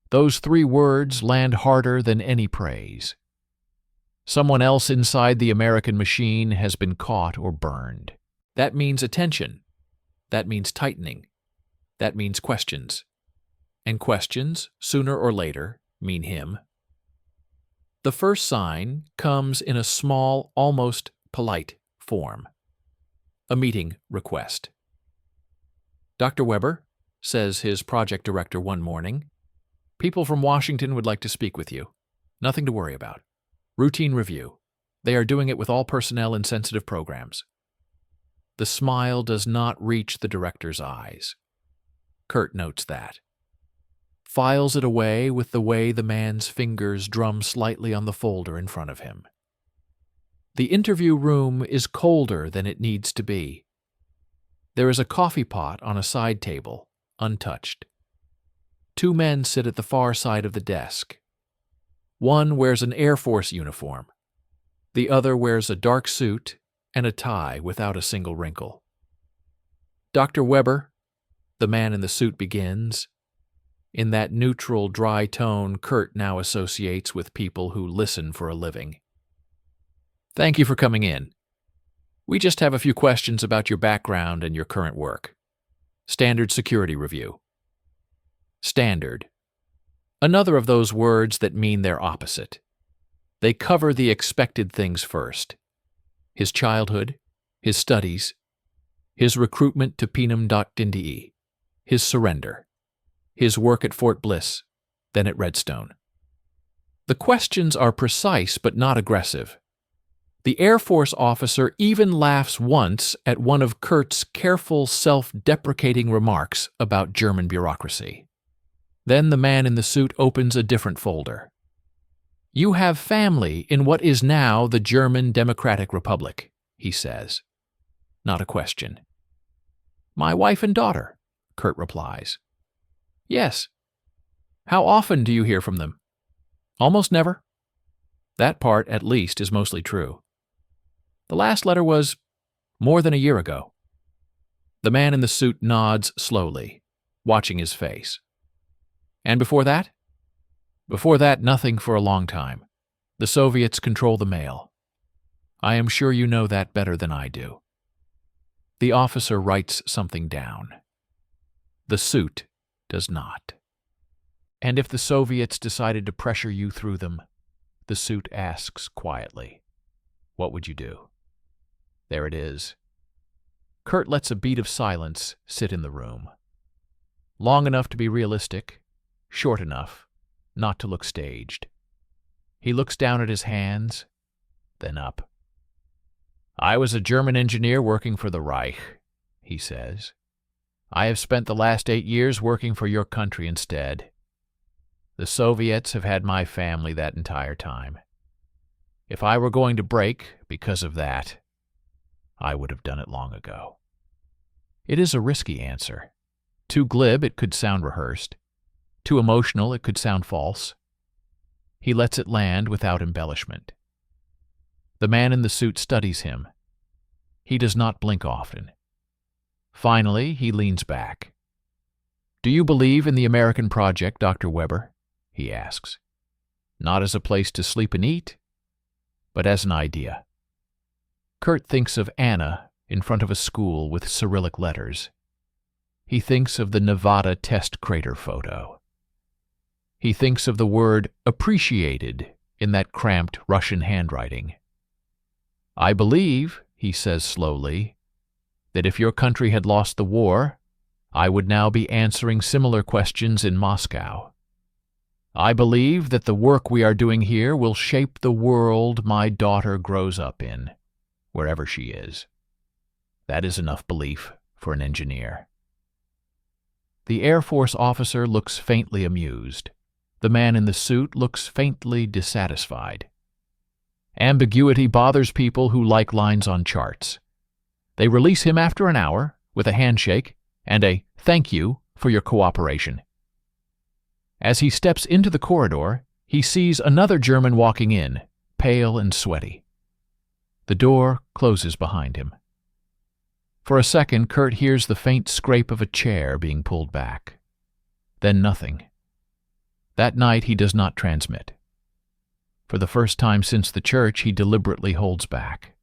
Speaker 1: Those 3 words land harder than any praise. Someone else inside the American machine has been caught or burned. That means attention. That means tightening. That means questions. And questions, sooner or later, mean him. The first sign comes in a small, almost polite form. A meeting request. Dr. Weber, says his project director one morning, people from Washington would like to speak with you. Nothing to worry about. Routine review. They are doing it with all personnel in sensitive programs. The smile does not reach the director's eyes. Kurt notes that. Files it away with the way the man's fingers drum slightly on the folder in front of him. The interview room is colder than it needs to be. There is a coffee pot on a side table, untouched. 2 men sit at the far side of the desk. One wears an Air Force uniform. The other wears a dark suit and a tie without a single wrinkle. Dr. Weber, the man in the suit begins, in that neutral, dry tone Kurt now associates with people who listen for a living. Thank you for coming in. We just have a few questions about your background and your current work. Standard security review. Standard. Another of those words that mean their opposite. They cover the expected things first. His childhood, his studies, his recruitment to Pinam.Dindee, his surrender, his work at Fort Bliss, then at Redstone. The questions are precise but not aggressive. The Air Force officer even laughs once at one of Kurt's careful, self-deprecating remarks about German bureaucracy. Then the man in the suit opens a different folder. You have family in what is now the German Democratic Republic, he says. Not a question. My wife and daughter, Kurt replies. Yes. How often do you hear from them? Almost never. That part, at least, is mostly true. The last letter was more than a year ago. The man in the suit nods slowly, watching his face. And before that? Before that, nothing for a long time. The Soviets control the mail. I am sure you know that better than I do. The officer writes something down. The suit does not. And if the Soviets decided to pressure you through them, the suit asks quietly, what would you do? There it is. Kurt lets a beat of silence sit in the room. Long enough to be realistic, short enough not to look staged. He looks down at his hands, then up. I was a German engineer working for the Reich, he says. I have spent the last 8 years working for your country instead. The Soviets have had my family that entire time. If I were going to break because of that, I would have done it long ago. It is a risky answer. Too glib, it could sound rehearsed. Too emotional, it could sound false. He lets it land without embellishment. The man in the suit studies him. He does not blink often. Finally, he leans back. Do you believe in the American project, Dr. Weber? He asks. Not as a place to sleep and eat, but as an idea. Kurt thinks of Anna in front of a school with Cyrillic letters. He thinks of the Nevada test crater photo. He thinks of the word appreciated in that cramped Russian handwriting. I believe, he says slowly, that if your country had lost the war, I would now be answering similar questions in Moscow. I believe that the work we are doing here will shape the world my daughter grows up in, wherever she is. That is enough belief for an engineer. The Air Force officer looks faintly amused. The man in the suit looks faintly dissatisfied. Ambiguity bothers people who like lines on charts. They release him after an hour with a handshake and a "thank you for your cooperation." As he steps into the corridor, he sees another German walking in, pale and sweaty. The door closes behind him. For a second, Kurt hears the faint scrape of a chair being pulled back. Then nothing. That night he does not transmit. For the first time since the church, he deliberately holds back.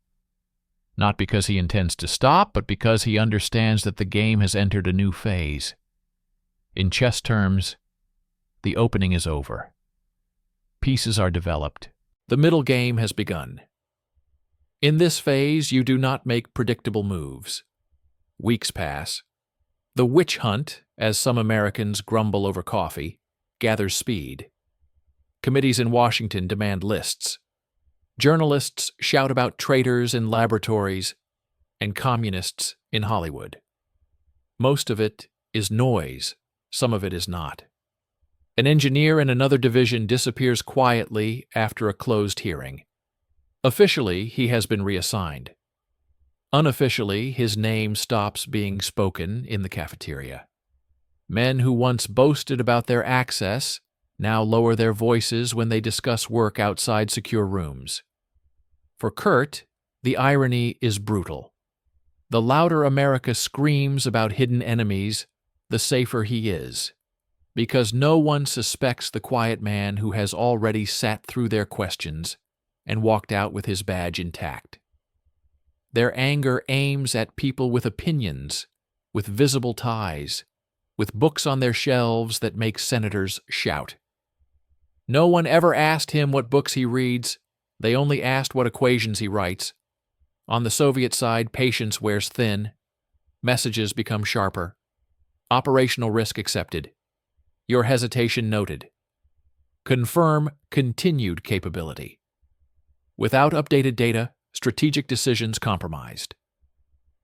Speaker 1: Not because he intends to stop, but because he understands that the game has entered a new phase. In chess terms, the opening is over. Pieces are developed. The middle game has begun. In this phase, you do not make predictable moves. Weeks pass. The witch hunt, as some Americans grumble over coffee, gathers speed. Committees in Washington demand lists. Journalists shout about traitors in laboratories and communists in Hollywood. Most of it is noise, some of it is not. An engineer in another division disappears quietly after a closed hearing. Officially, he has been reassigned. Unofficially, his name stops being spoken in the cafeteria. Men who once boasted about their access now lower their voices when they discuss work outside secure rooms. For Kurt, the irony is brutal. The louder America screams about hidden enemies, the safer he is, because no one suspects the quiet man who has already sat through their questions and walked out with his badge intact. Their anger aims at people with opinions, with visible ties, with books on their shelves that make senators shout. No one ever asked him what books he reads. They only asked what equations he writes. On the Soviet side, patience wears thin. Messages become sharper. Operational risk accepted. Your hesitation noted. Confirm continued capability. Without updated data, strategic decisions compromised.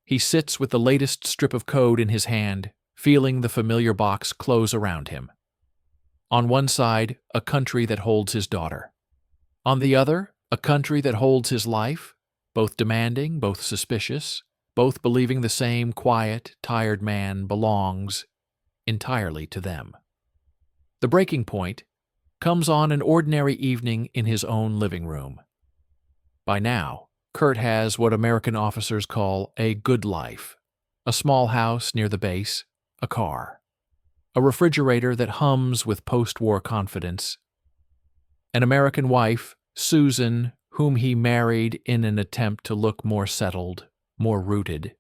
Speaker 1: He sits with the latest strip of code in his hand, feeling the familiar box close around him. On one side, a country that holds his daughter. On the other, a country that holds his life, both demanding, both suspicious, both believing the same quiet, tired man belongs entirely to them. The breaking point comes on an ordinary evening in his own living room. By now, Kurt has what American officers call a good life: a small house near the base, a car, a refrigerator that hums with post-war confidence, an American wife, Susan, whom he married in an attempt to look more settled, more rooted.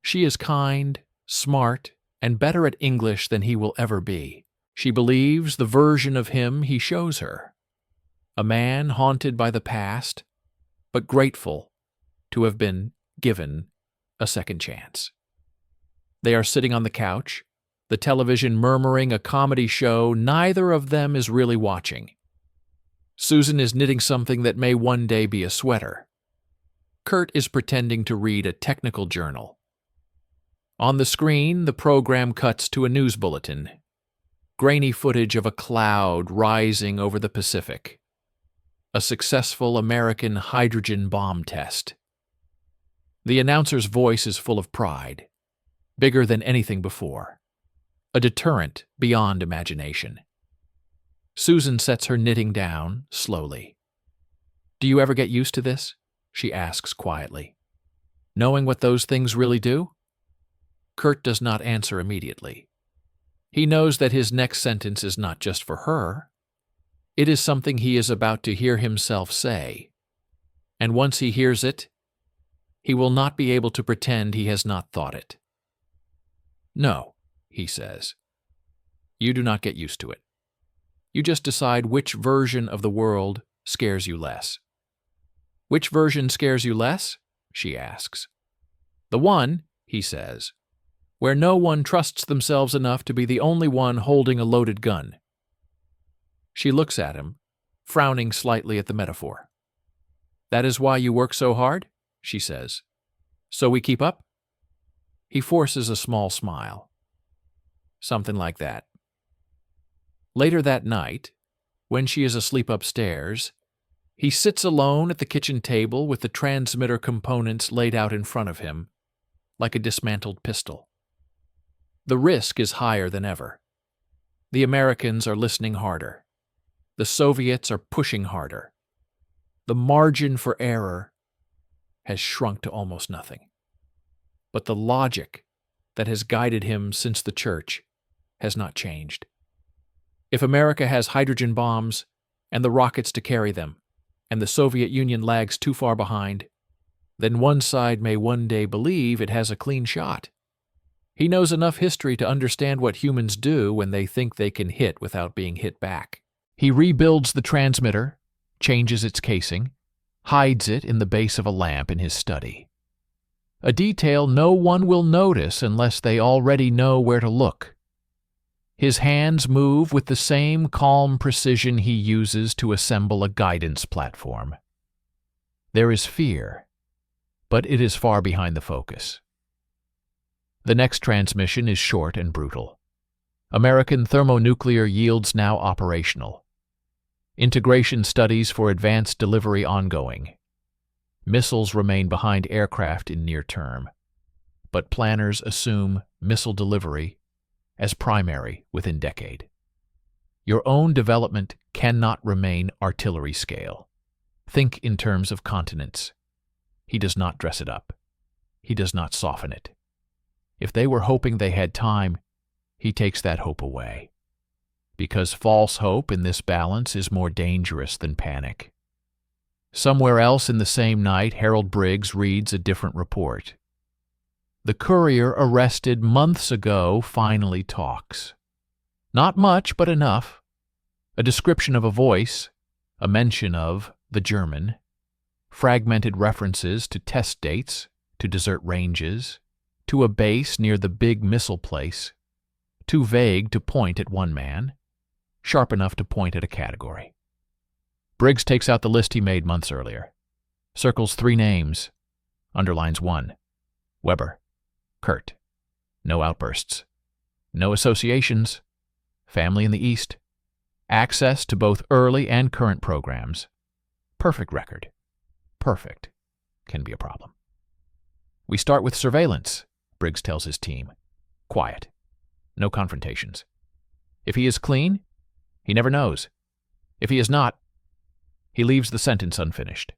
Speaker 1: She is kind, smart, and better at English than he will ever be. She believes the version of him he shows her. A man haunted by the past, but grateful to have been given a second chance. They are sitting on the couch, the television murmuring a comedy show neither of them is really watching. Susan is knitting something that may one day be a sweater. Kurt is pretending to read a technical journal. On the screen, the program cuts to a news bulletin. Grainy footage of a cloud rising over the Pacific. A successful American hydrogen bomb test. The announcer's voice is full of pride, bigger than anything before. A deterrent beyond imagination. Susan sets her knitting down slowly. "Do you ever get used to this?" she asks quietly. "Knowing what those things really do?" Kurt does not answer immediately. He knows that his next sentence is not just for her. It is something he is about to hear himself say. And once he hears it, He will not be able to pretend he has not thought it. No, he says. You do not get used to it. You just decide which version of the world scares you less. Which version scares you less? She asks. The one, he says, where no one trusts themselves enough to be the only one holding a loaded gun. She looks at him, frowning slightly at the metaphor. That is why you work so hard? She says. So we keep up? He forces a small smile. Something like that. Later that night, when she is asleep upstairs, he sits alone at the kitchen table with the transmitter components laid out in front of him, like a dismantled pistol. The risk is higher than ever. The Americans are listening harder. The Soviets are pushing harder. The margin for error has shrunk to almost nothing. But the logic that has guided him since the church has not changed. If America has hydrogen bombs and the rockets to carry them, and the Soviet Union lags too far behind, then one side may one day believe it has a clean shot. He knows enough history to understand what humans do when they think they can hit without being hit back. He rebuilds the transmitter, changes its casing, hides it in the base of a lamp in his study. A detail no one will notice unless they already know where to look. His hands move with the same calm precision he uses to assemble a guidance platform. There is fear, but it is far behind the focus. The next transmission is short and brutal. American thermonuclear yields now operational. Integration studies for advanced delivery ongoing. Missiles remain behind aircraft in near term, but planners assume missile delivery as primary within decade. Your own development cannot remain artillery scale. Think in terms of continents. He does not dress it up. He does not soften it. If they were hoping they had time, he takes that hope away. Because false hope in this balance is more dangerous than panic. Somewhere else in the same night, Harold Briggs reads a different report. The courier arrested months ago finally talks. Not much, but enough. A description of a voice, a mention of the German, fragmented references to test dates, to desert ranges, to a base near the big missile place, too vague to point at one man, sharp enough to point at a category. Briggs takes out the list he made months earlier, circles 3 names, underlines 1, Weber, Kurt, no outbursts, no associations, family in the East, access to both early and current programs, perfect record. Perfect can be a problem. We start with surveillance, Briggs tells his team. Quiet. No confrontations. If he is clean, he never knows. If he is not, he leaves the sentence unfinished.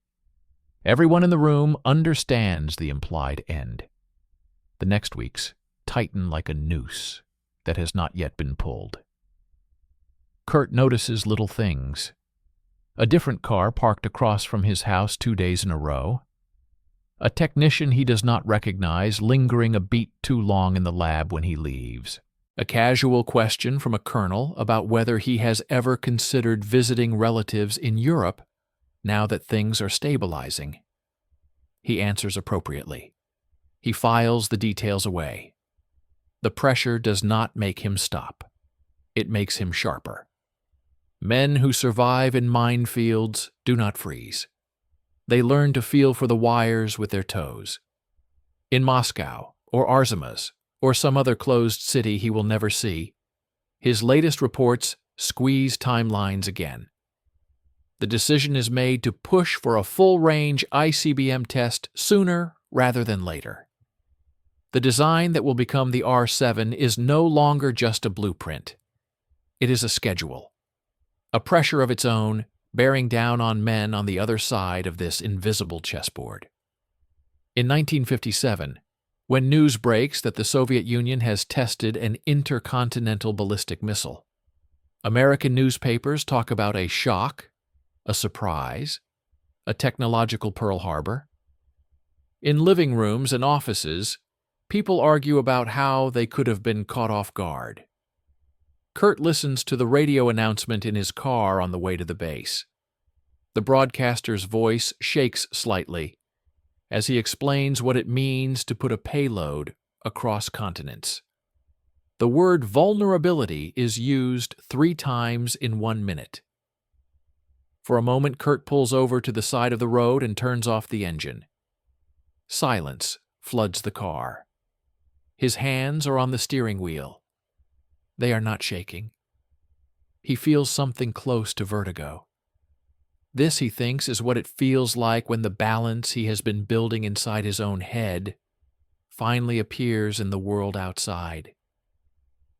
Speaker 1: Everyone in the room understands the implied end. The next weeks tighten like a noose that has not yet been pulled. Kurt notices little things. A different car parked across from his house 2 days in a row. A technician he does not recognize lingering a beat too long in the lab when he leaves. A casual question from a colonel about whether he has ever considered visiting relatives in Europe now that things are stabilizing. He answers appropriately. He files the details away. The pressure does not make him stop. It makes him sharper. Men who survive in minefields do not freeze. They learn to feel for the wires with their toes. In Moscow, or Arzamas, or some other closed city he will never see, his latest reports squeeze timelines again. The decision is made to push for a full-range ICBM test sooner rather than later. The design that will become the R-7 is no longer just a blueprint. It is a schedule, a pressure of its own, bearing down on men on the other side of this invisible chessboard. In 1957, when news breaks that the Soviet Union has tested an intercontinental ballistic missile, American newspapers talk about a shock, a surprise, a technological Pearl Harbor. In living rooms and offices, people argue about how they could have been caught off guard. Kurt listens to the radio announcement in his car on the way to the base. The broadcaster's voice shakes slightly as he explains what it means to put a payload across continents. The word vulnerability is used 3 times in 1 minute. For a moment, Kurt pulls over to the side of the road and turns off the engine. Silence floods the car. His hands are on the steering wheel. They are not shaking. He feels something close to vertigo. This, he thinks, is what it feels like when the balance he has been building inside his own head finally appears in the world outside.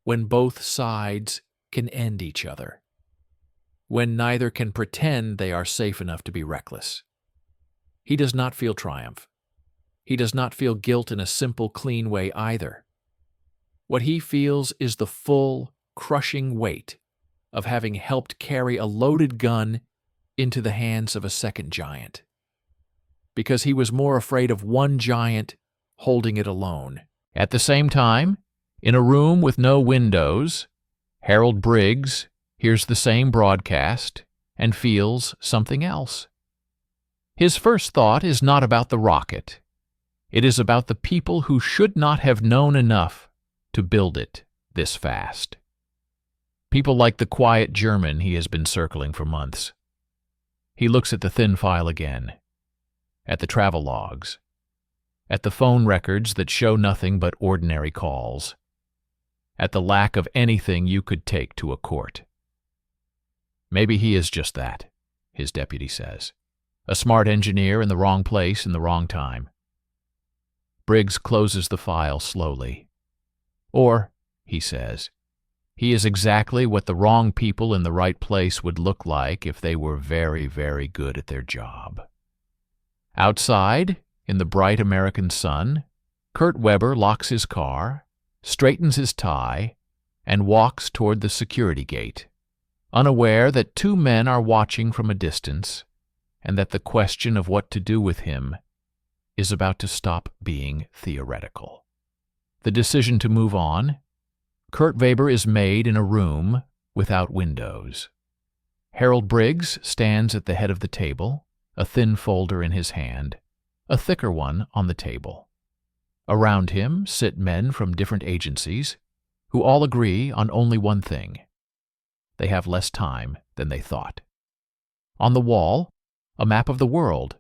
Speaker 1: When both sides can end each other. When neither can pretend they are safe enough to be reckless. He does not feel triumph. He does not feel guilt in a simple, clean way either. What he feels is the full, crushing weight of having helped carry a loaded gun into the hands of a second giant. Because he was more afraid of one giant holding it alone. At the same time, in a room with no windows, Harold Briggs hears the same broadcast and feels something else. His first thought is not about the rocket. It is about the people who should not have known enough to build it this fast. People like the quiet German he has been circling for months. He looks at the thin file again, at the travel logs, at the phone records that show nothing but ordinary calls, at the lack of anything you could take to a court. Maybe he is just that, his deputy says, a smart engineer in the wrong place in the wrong time. Briggs closes the file slowly. Or, he says, he is exactly what the wrong people in the right place would look like if they were very, very good at their job. Outside, in the bright American sun, Kurt Weber locks his car, straightens his tie, and walks toward the security gate, unaware that 2 men are watching from a distance and that the question of what to do with him is about to stop being theoretical. The decision to move on, Kurt Weber, is made in a room without windows. Harold Briggs stands at the head of the table, a thin folder in his hand, a thicker one on the table. Around him sit men from different agencies who all agree on only one thing. They have less time than they thought. On the wall, a map of the world,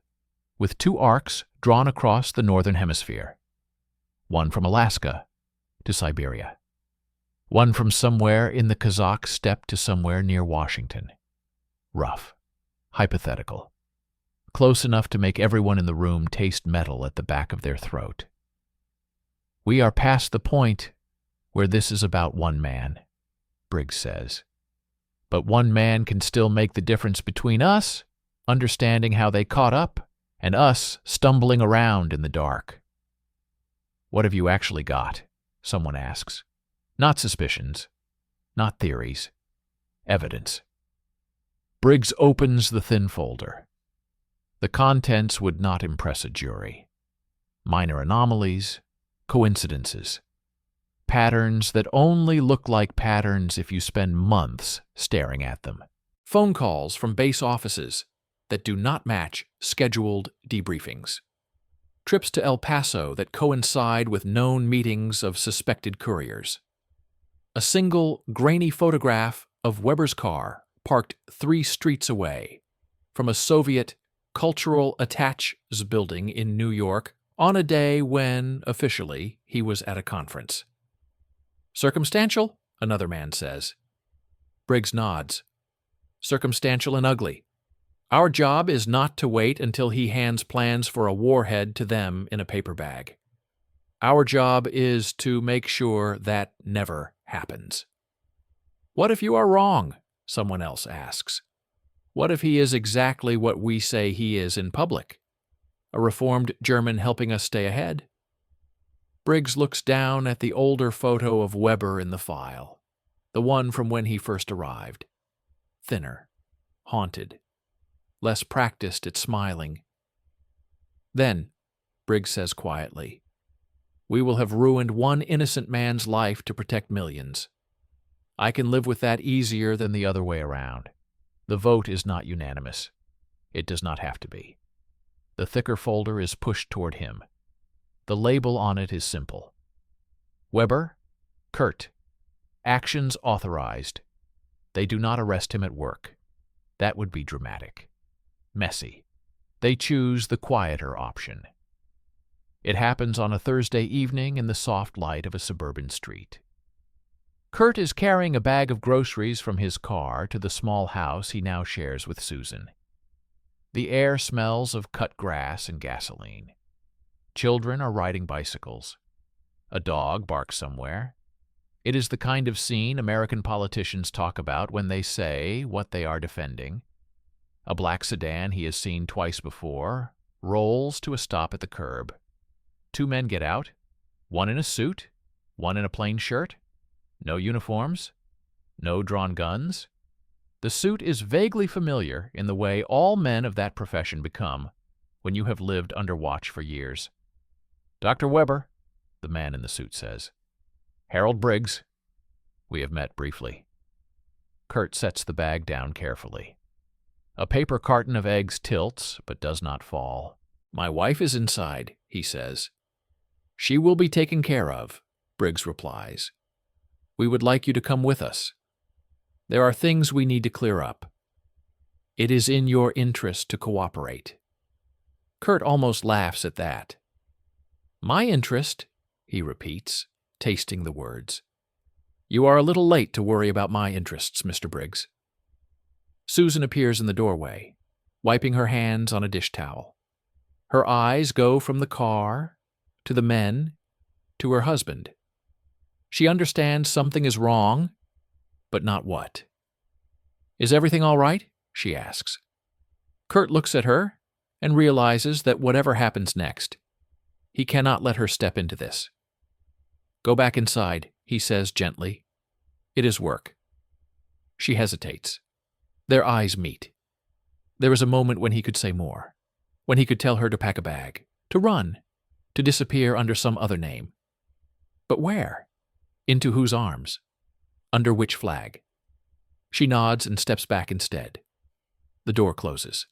Speaker 1: with 2 arcs drawn across the northern hemisphere. One from Alaska to Siberia. One from somewhere in the Kazakh steppe to somewhere near Washington. Rough, hypothetical, close enough to make everyone in the room taste metal at the back of their throat. We are past the point where this is about one man, Briggs says. But one man can still make the difference between us understanding how they caught up and us stumbling around in the dark. What have you actually got? Someone asks. Not suspicions, not theories, evidence. Briggs opens the thin folder. The contents would not impress a jury. Minor anomalies, coincidences, patterns that only look like patterns if you spend months staring at them. Phone calls from base offices that do not match scheduled debriefings. Trips to El Paso that coincide with known meetings of suspected couriers. A single, grainy photograph of Weber's car parked 3 streets away from a Soviet cultural attaches building in New York on a day when, officially, he was at a conference. Circumstantial? Another man says. Briggs nods. Circumstantial and ugly. Our job is not to wait until he hands plans for a warhead to them in a paper bag. Our job is to make sure that never happens. What if you are wrong? Someone else asks. What if he is exactly what we say he is in public? A reformed German helping us stay ahead? Briggs looks down at the older photo of Weber in the file, the one from when he first arrived. Thinner, haunted, less practiced at smiling. Then, Briggs says quietly. "We will have ruined one innocent man's life to protect millions. I can live with that easier than the other way around. The vote is not unanimous. It does not have to be." The thicker folder is pushed toward him. The label on it is simple. Weber, Kurt. Actions authorized. They do not arrest him at work. That would be dramatic. Messy. They choose the quieter option. It happens on a Thursday evening in the soft light of a suburban street. Kurt is carrying a bag of groceries from his car to the small house he now shares with Susan. The air smells of cut grass and gasoline. Children are riding bicycles. A dog barks somewhere. It is the kind of scene American politicians talk about when they say what they are defending. A black sedan he has seen twice before rolls to a stop at the curb. Two men get out, one in a suit, one in a plain shirt. No uniforms, no drawn guns. The suit is vaguely familiar in the way all men of that profession become when you have lived under watch for years. "Dr. Weber," the man in the suit says. "Harold Briggs. We have met briefly." Kurt sets the bag down carefully. A paper carton of eggs tilts, but does not fall. "My wife is inside," he says. "She will be taken care of," Briggs replies. "We would like you to come with us. There are things we need to clear up. It is in your interest to cooperate." Kurt almost laughs at that. "My interest," he repeats, tasting the words. "You are a little late to worry about my interests, Mr. Briggs." Susan appears in the doorway, wiping her hands on a dish towel. Her eyes go from the car to the men to her husband. She understands something is wrong, but not what. "Is everything all right?" she asks. Kurt looks at her and realizes that whatever happens next, he cannot let her step into this. "Go back inside," he says gently. "It is work." She hesitates. Their eyes meet. There is a moment when he could say more, when he could tell her to pack a bag, to run, to disappear under some other name. But where? Into whose arms? Under which flag? She nods and steps back instead. The door closes.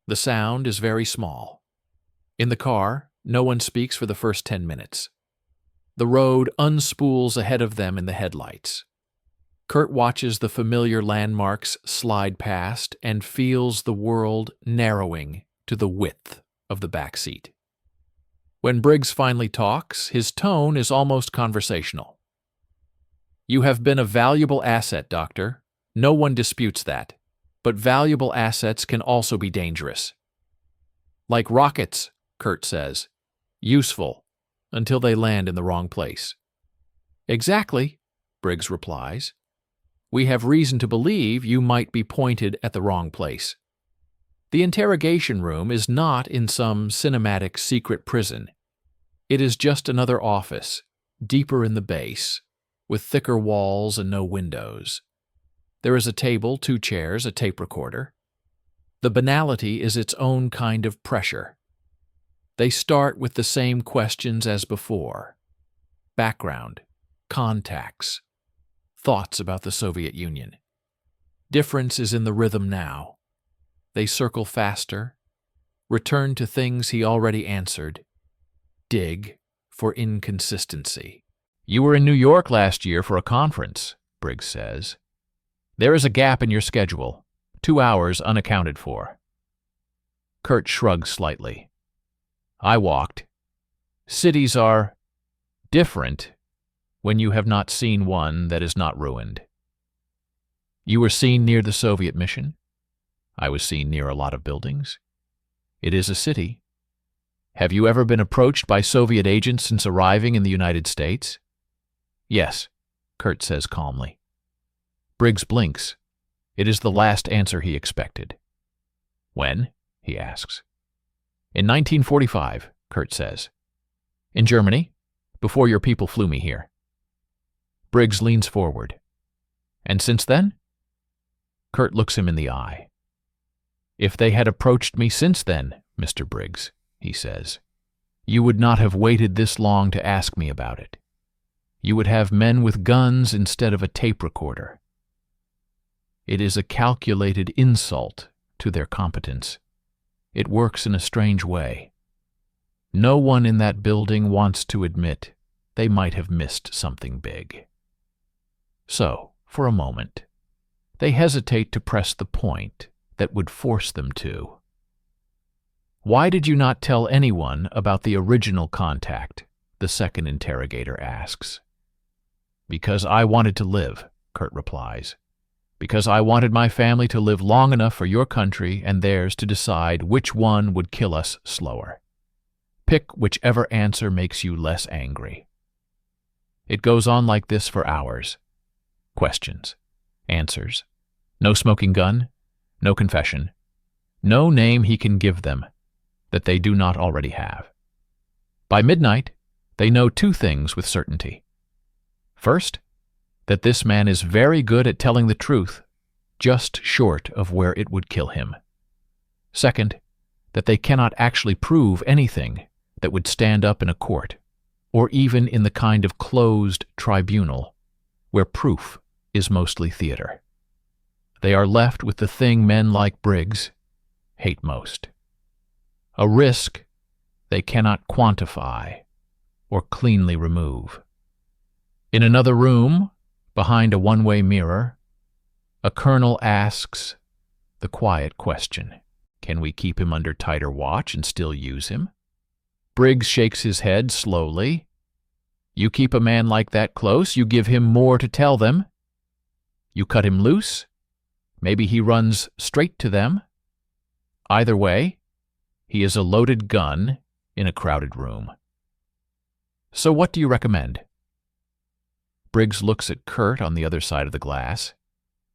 Speaker 1: The sound is very small. In the car, no one speaks for the first 10 minutes. The road unspools ahead of them in the headlights. Kurt watches the familiar landmarks slide past and feels the world narrowing to the width of the back seat. When Briggs finally talks, his tone is almost conversational. "You have been a valuable asset, Doctor. No one disputes that. But valuable assets can also be dangerous." "Like rockets," Kurt says. "Useful, until they land in the wrong place." "Exactly," Briggs replies. "We have reason to believe you might be pointed at the wrong place. The interrogation room is not in some cinematic secret prison. It is just another office, deeper in the base, with thicker walls and no windows. There is a table, 2 chairs, a tape recorder. The banality is its own kind of pressure. They start with the same questions as before. Background, contacts, thoughts about the Soviet Union. Difference is in the rhythm now. They circle faster, return to things he already answered, dig for inconsistency. "You were in New York last year for a conference," Briggs says. "There is a gap in your schedule, 2 hours unaccounted for." Kurt shrugs slightly. "I walked. Cities are different when you have not seen one that is not ruined." "You were seen near the Soviet mission?" "I was seen near a lot of buildings. It is a city." "Have you ever been approached by Soviet agents since arriving in the United States?" "Yes," Kurt says calmly. Briggs blinks. It is the last answer he expected. "When?" he asks. "In 1945, Kurt says. "In Germany, before your people flew me here." Briggs leans forward. "And since then?" Kurt looks him in the eye. "If they had approached me since then, Mr. Briggs," he says, You would not have waited this long to ask me about it. You would have men with guns instead of a tape recorder. It is a calculated insult to their competence. It works in a strange way. No one in that building wants to admit they might have missed something big. So, for a moment, they hesitate to press the point that would force them to. Why did you not tell anyone about the original contact? The second interrogator asks. Because I wanted to live, Kurt replies. Because I wanted my family to live long enough for your country and theirs to decide which one would kill us slower. Pick whichever answer makes you less angry. It goes on like this for hours. Questions. Answers. No smoking gun. No confession. No name he can give them that they do not already have. By midnight, they know two things with certainty. First, that this man is very good at telling the truth, just short of where it would kill him. Second, that they cannot actually prove anything that would stand up in a court, or even in the kind of closed tribunal where proof is mostly theater. They are left with the thing men like Briggs hate most. A risk they cannot quantify or cleanly remove. In another room, behind a one-way mirror, a colonel asks the quiet question, can we keep him under tighter watch and still use him? Briggs shakes his head slowly. You keep a man like that close, you give him more to tell them. You cut him loose, maybe he runs straight to them. Either way, he is a loaded gun in a crowded room. So what do you recommend? Briggs looks at Kurt on the other side of the glass.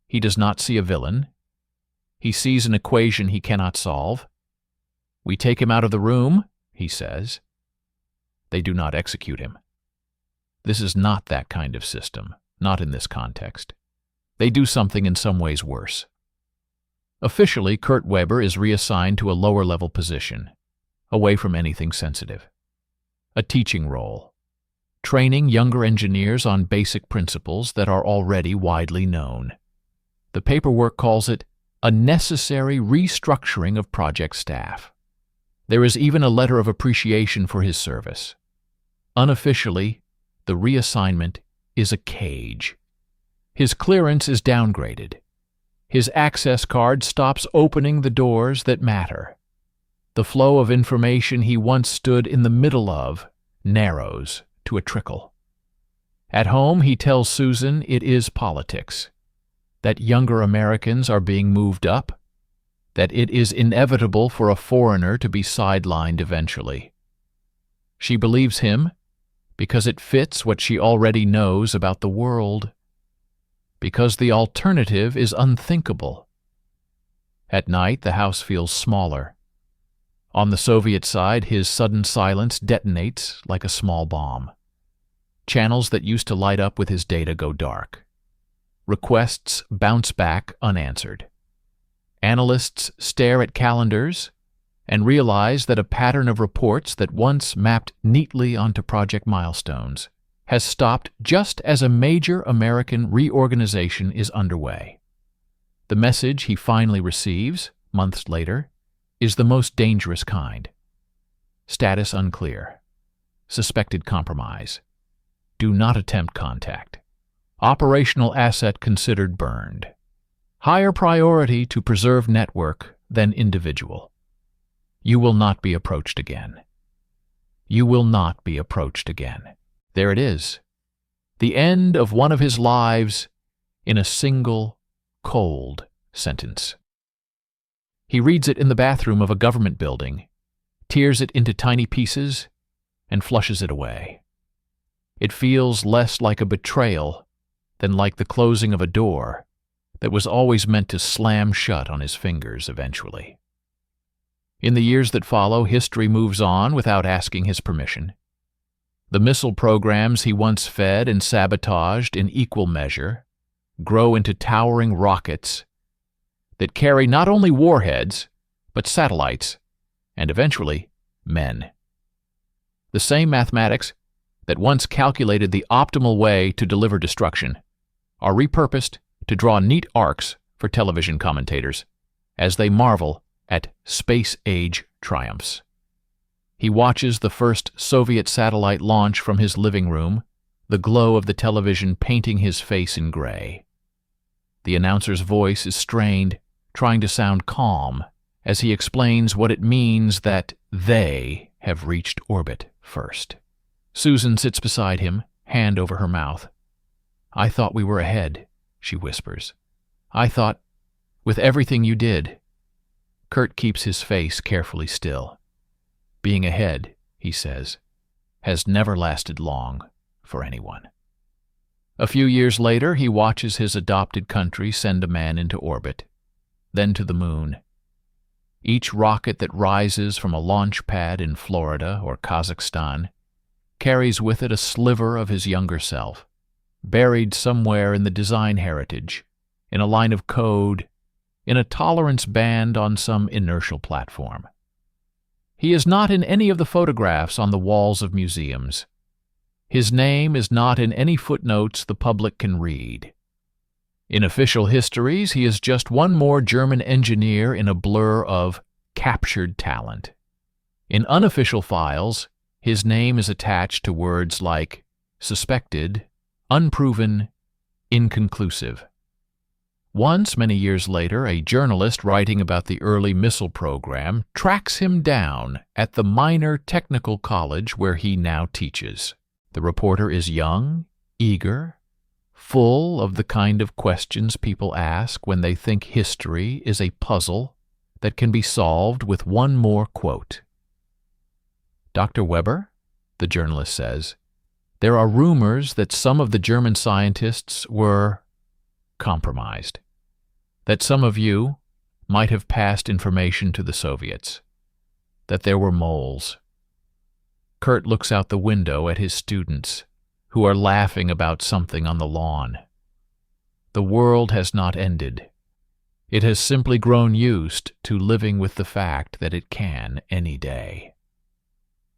Speaker 1: He does not see a villain. He sees an equation he cannot solve. We take him out of the room, he says. They do not execute him. This is not that kind of system, not in this context. They do something in some ways worse. Officially, Kurt Weber is reassigned to a lower-level position, away from anything sensitive. A teaching role. Training younger engineers on basic principles that are already widely known. The paperwork calls it a necessary restructuring of project staff. There is even a letter of appreciation for his service. Unofficially, the reassignment is a cage. His clearance is downgraded. His access card stops opening the doors that matter. The flow of information he once stood in the middle of narrows to a trickle. At home, he tells Susan it is politics, that younger Americans are being moved up, that it is inevitable for a foreigner to be sidelined eventually. She believes him because it fits what she already knows about the world, because the alternative is unthinkable. At night, the house feels smaller. On the Soviet side, his sudden silence detonates like a small bomb. Channels that used to light up with his data go dark. Requests bounce back unanswered. Analysts stare at calendars and realize that a pattern of reports that once mapped neatly onto project milestones has stopped just as a major American reorganization is underway. The message he finally receives, months later, is the most dangerous kind. Status unclear. Suspected compromise. Do not attempt contact. Operational asset considered burned. Higher priority to preserve network than individual. You will not be approached again. You will not be approached again. There it is. The end of one of his lives in a single, cold sentence. He reads it in the bathroom of a government building, tears it into tiny pieces, and flushes it away. It feels less like a betrayal than like the closing of a door that was always meant to slam shut on his fingers eventually. In the years that follow, history moves on without asking his permission. The missile programs he once fed and sabotaged in equal measure grow into towering rockets that carry not only warheads, but satellites, and eventually, men. The same mathematics that once calculated the optimal way to deliver destruction are repurposed to draw neat arcs for television commentators as they marvel at space-age triumphs. He watches the first Soviet satellite launch from his living room, the glow of the television painting his face in gray. The announcer's voice is strained, trying to sound calm, as he explains what it means that they have reached orbit first. Susan sits beside him, hand over her mouth. "I thought we were ahead," she whispers. "I thought, with everything you did." Kurt keeps his face carefully still. Being ahead, he says, has never lasted long for anyone. A few years later, he watches his adopted country send a man into orbit, then to the moon. Each rocket that rises from a launch pad in Florida or Kazakhstan carries with it a sliver of his younger self, buried somewhere in the design heritage, in a line of code, in a tolerance band on some inertial platform. He is not in any of the photographs on the walls of museums. His name is not in any footnotes the public can read. In official histories, he is just one more German engineer in a blur of captured talent. In unofficial files, his name is attached to words like suspected, unproven, inconclusive. Once, many years later, a journalist writing about the early missile program tracks him down at the minor technical college where he now teaches. The reporter is young, eager, full of the kind of questions people ask when they think history is a puzzle that can be solved with one more quote. "Dr. Weber," the journalist says, "there are rumors that some of the German scientists were compromised, that some of you might have passed information to the Soviets, that there were moles." Kurt looks out the window at his students, who are laughing about something on the lawn. The world has not ended. It has simply grown used to living with the fact that it can any day.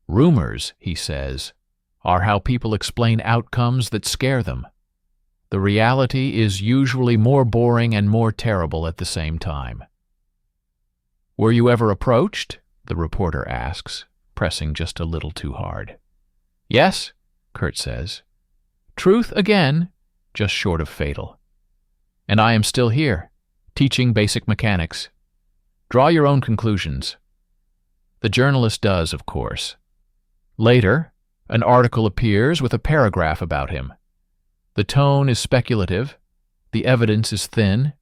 Speaker 1: Rumors, he says, are how people explain outcomes that scare them. The reality is usually more boring and more terrible at the same time. "Were you ever approached?" the reporter asks, pressing just a little too hard. "Yes," Kurt says. "Truth again, just short of fatal. And I am still here, teaching basic mechanics. Draw your own conclusions." The journalist does, of course. Later, an article appears with a paragraph about him. The tone is speculative, the evidence is thin,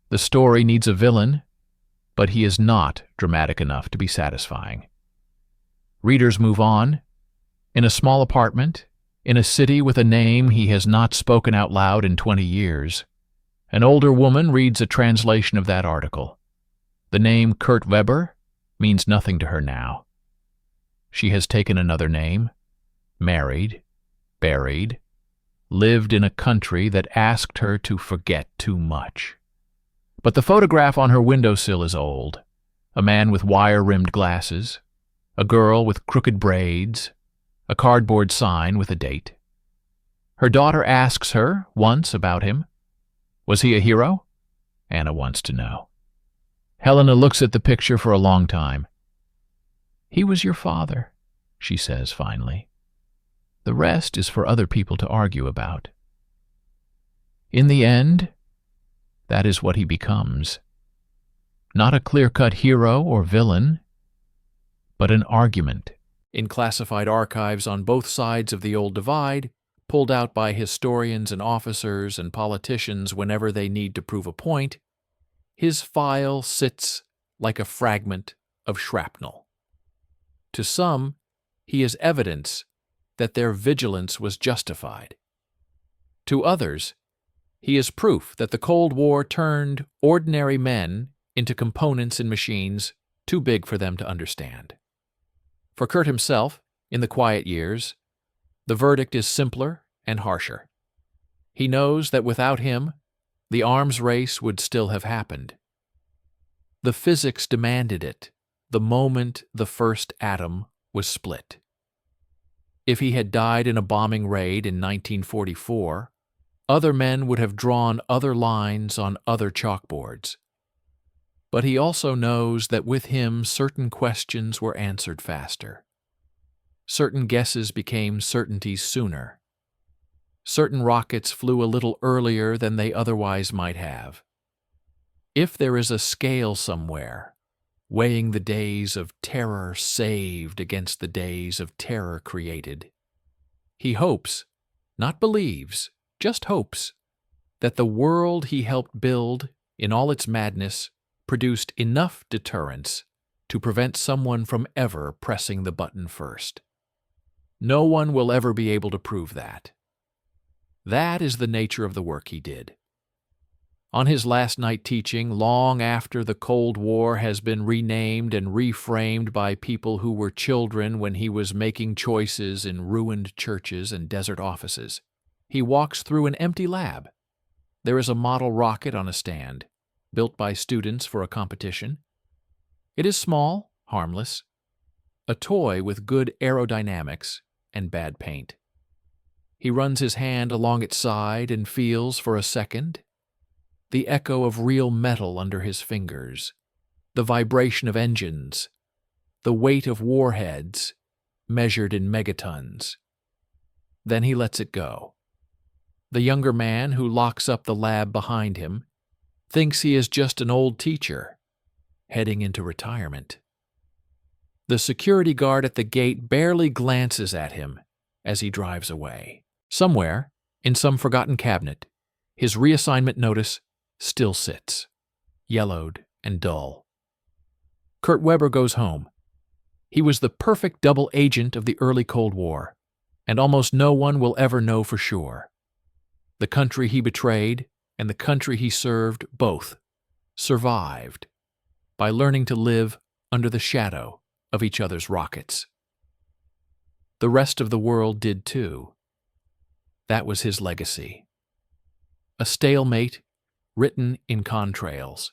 Speaker 1: the story needs a villain, but he is not dramatic enough to be satisfying. Readers move on. In a small apartment, in a city with a name he has not spoken out loud in 20 years, an older woman reads a translation of that article. The name Kurt Weber means nothing to her now. She has taken another name, married, buried, lived in a country that asked her to forget too much. But the photograph on her windowsill is old. A man with wire-rimmed glasses, a girl with crooked braids, a cardboard sign with a date. Her daughter asks her, once, about him. Was he a hero? Anna wants to know. Helena looks at the picture for a long time. "He was your father," she says finally. "The rest is for other people to argue about." In the end, that is what he becomes. Not a clear-cut hero or villain, but an argument. In classified archives on both sides of the old divide, pulled out by historians and officers and politicians whenever they need to prove a point, his file sits like a fragment of shrapnel. To some, he is evidence that their vigilance was justified. To others, he is proof that the Cold War turned ordinary men into components in machines too big for them to understand. For Kurt himself, in the quiet years, the verdict is simpler and harsher. He knows that without him, the arms race would still have happened. The physics demanded it the moment the first atom was split. If he had died in a bombing raid in 1944, other men would have drawn other lines on other chalkboards. But he also knows that with him certain questions were answered faster. Certain guesses became certainties sooner. Certain rockets flew a little earlier than they otherwise might have. If there is a scale somewhere, weighing the days of terror saved against the days of terror created, he hopes, not believes, just hopes, that the world he helped build, in all its madness, produced enough deterrence to prevent someone from ever pressing the button first. No one will ever be able to prove that. That is the nature of the work he did. On his last night teaching, long after the Cold War has been renamed and reframed by people who were children when he was making choices in ruined churches and desert offices, he walks through an empty lab. There is a model rocket on a stand, built by students for a competition. It is small, harmless, a toy with good aerodynamics and bad paint. He runs his hand along its side and feels for a second the echo of real metal under his fingers, the vibration of engines, the weight of warheads measured in megatons. Then he lets it go. The younger man who locks up the lab behind him thinks he is just an old teacher, heading into retirement. The security guard at the gate barely glances at him as he drives away. Somewhere, in some forgotten cabinet, his reassignment notice still sits, yellowed and dull. Kurt Weber goes home. He was the perfect double agent of the early Cold War, and almost no one will ever know for sure. The country he betrayed and the country he served both survived by learning to live under the shadow of each other's rockets. The rest of the world did too. That was his legacy. A stalemate written in contrails.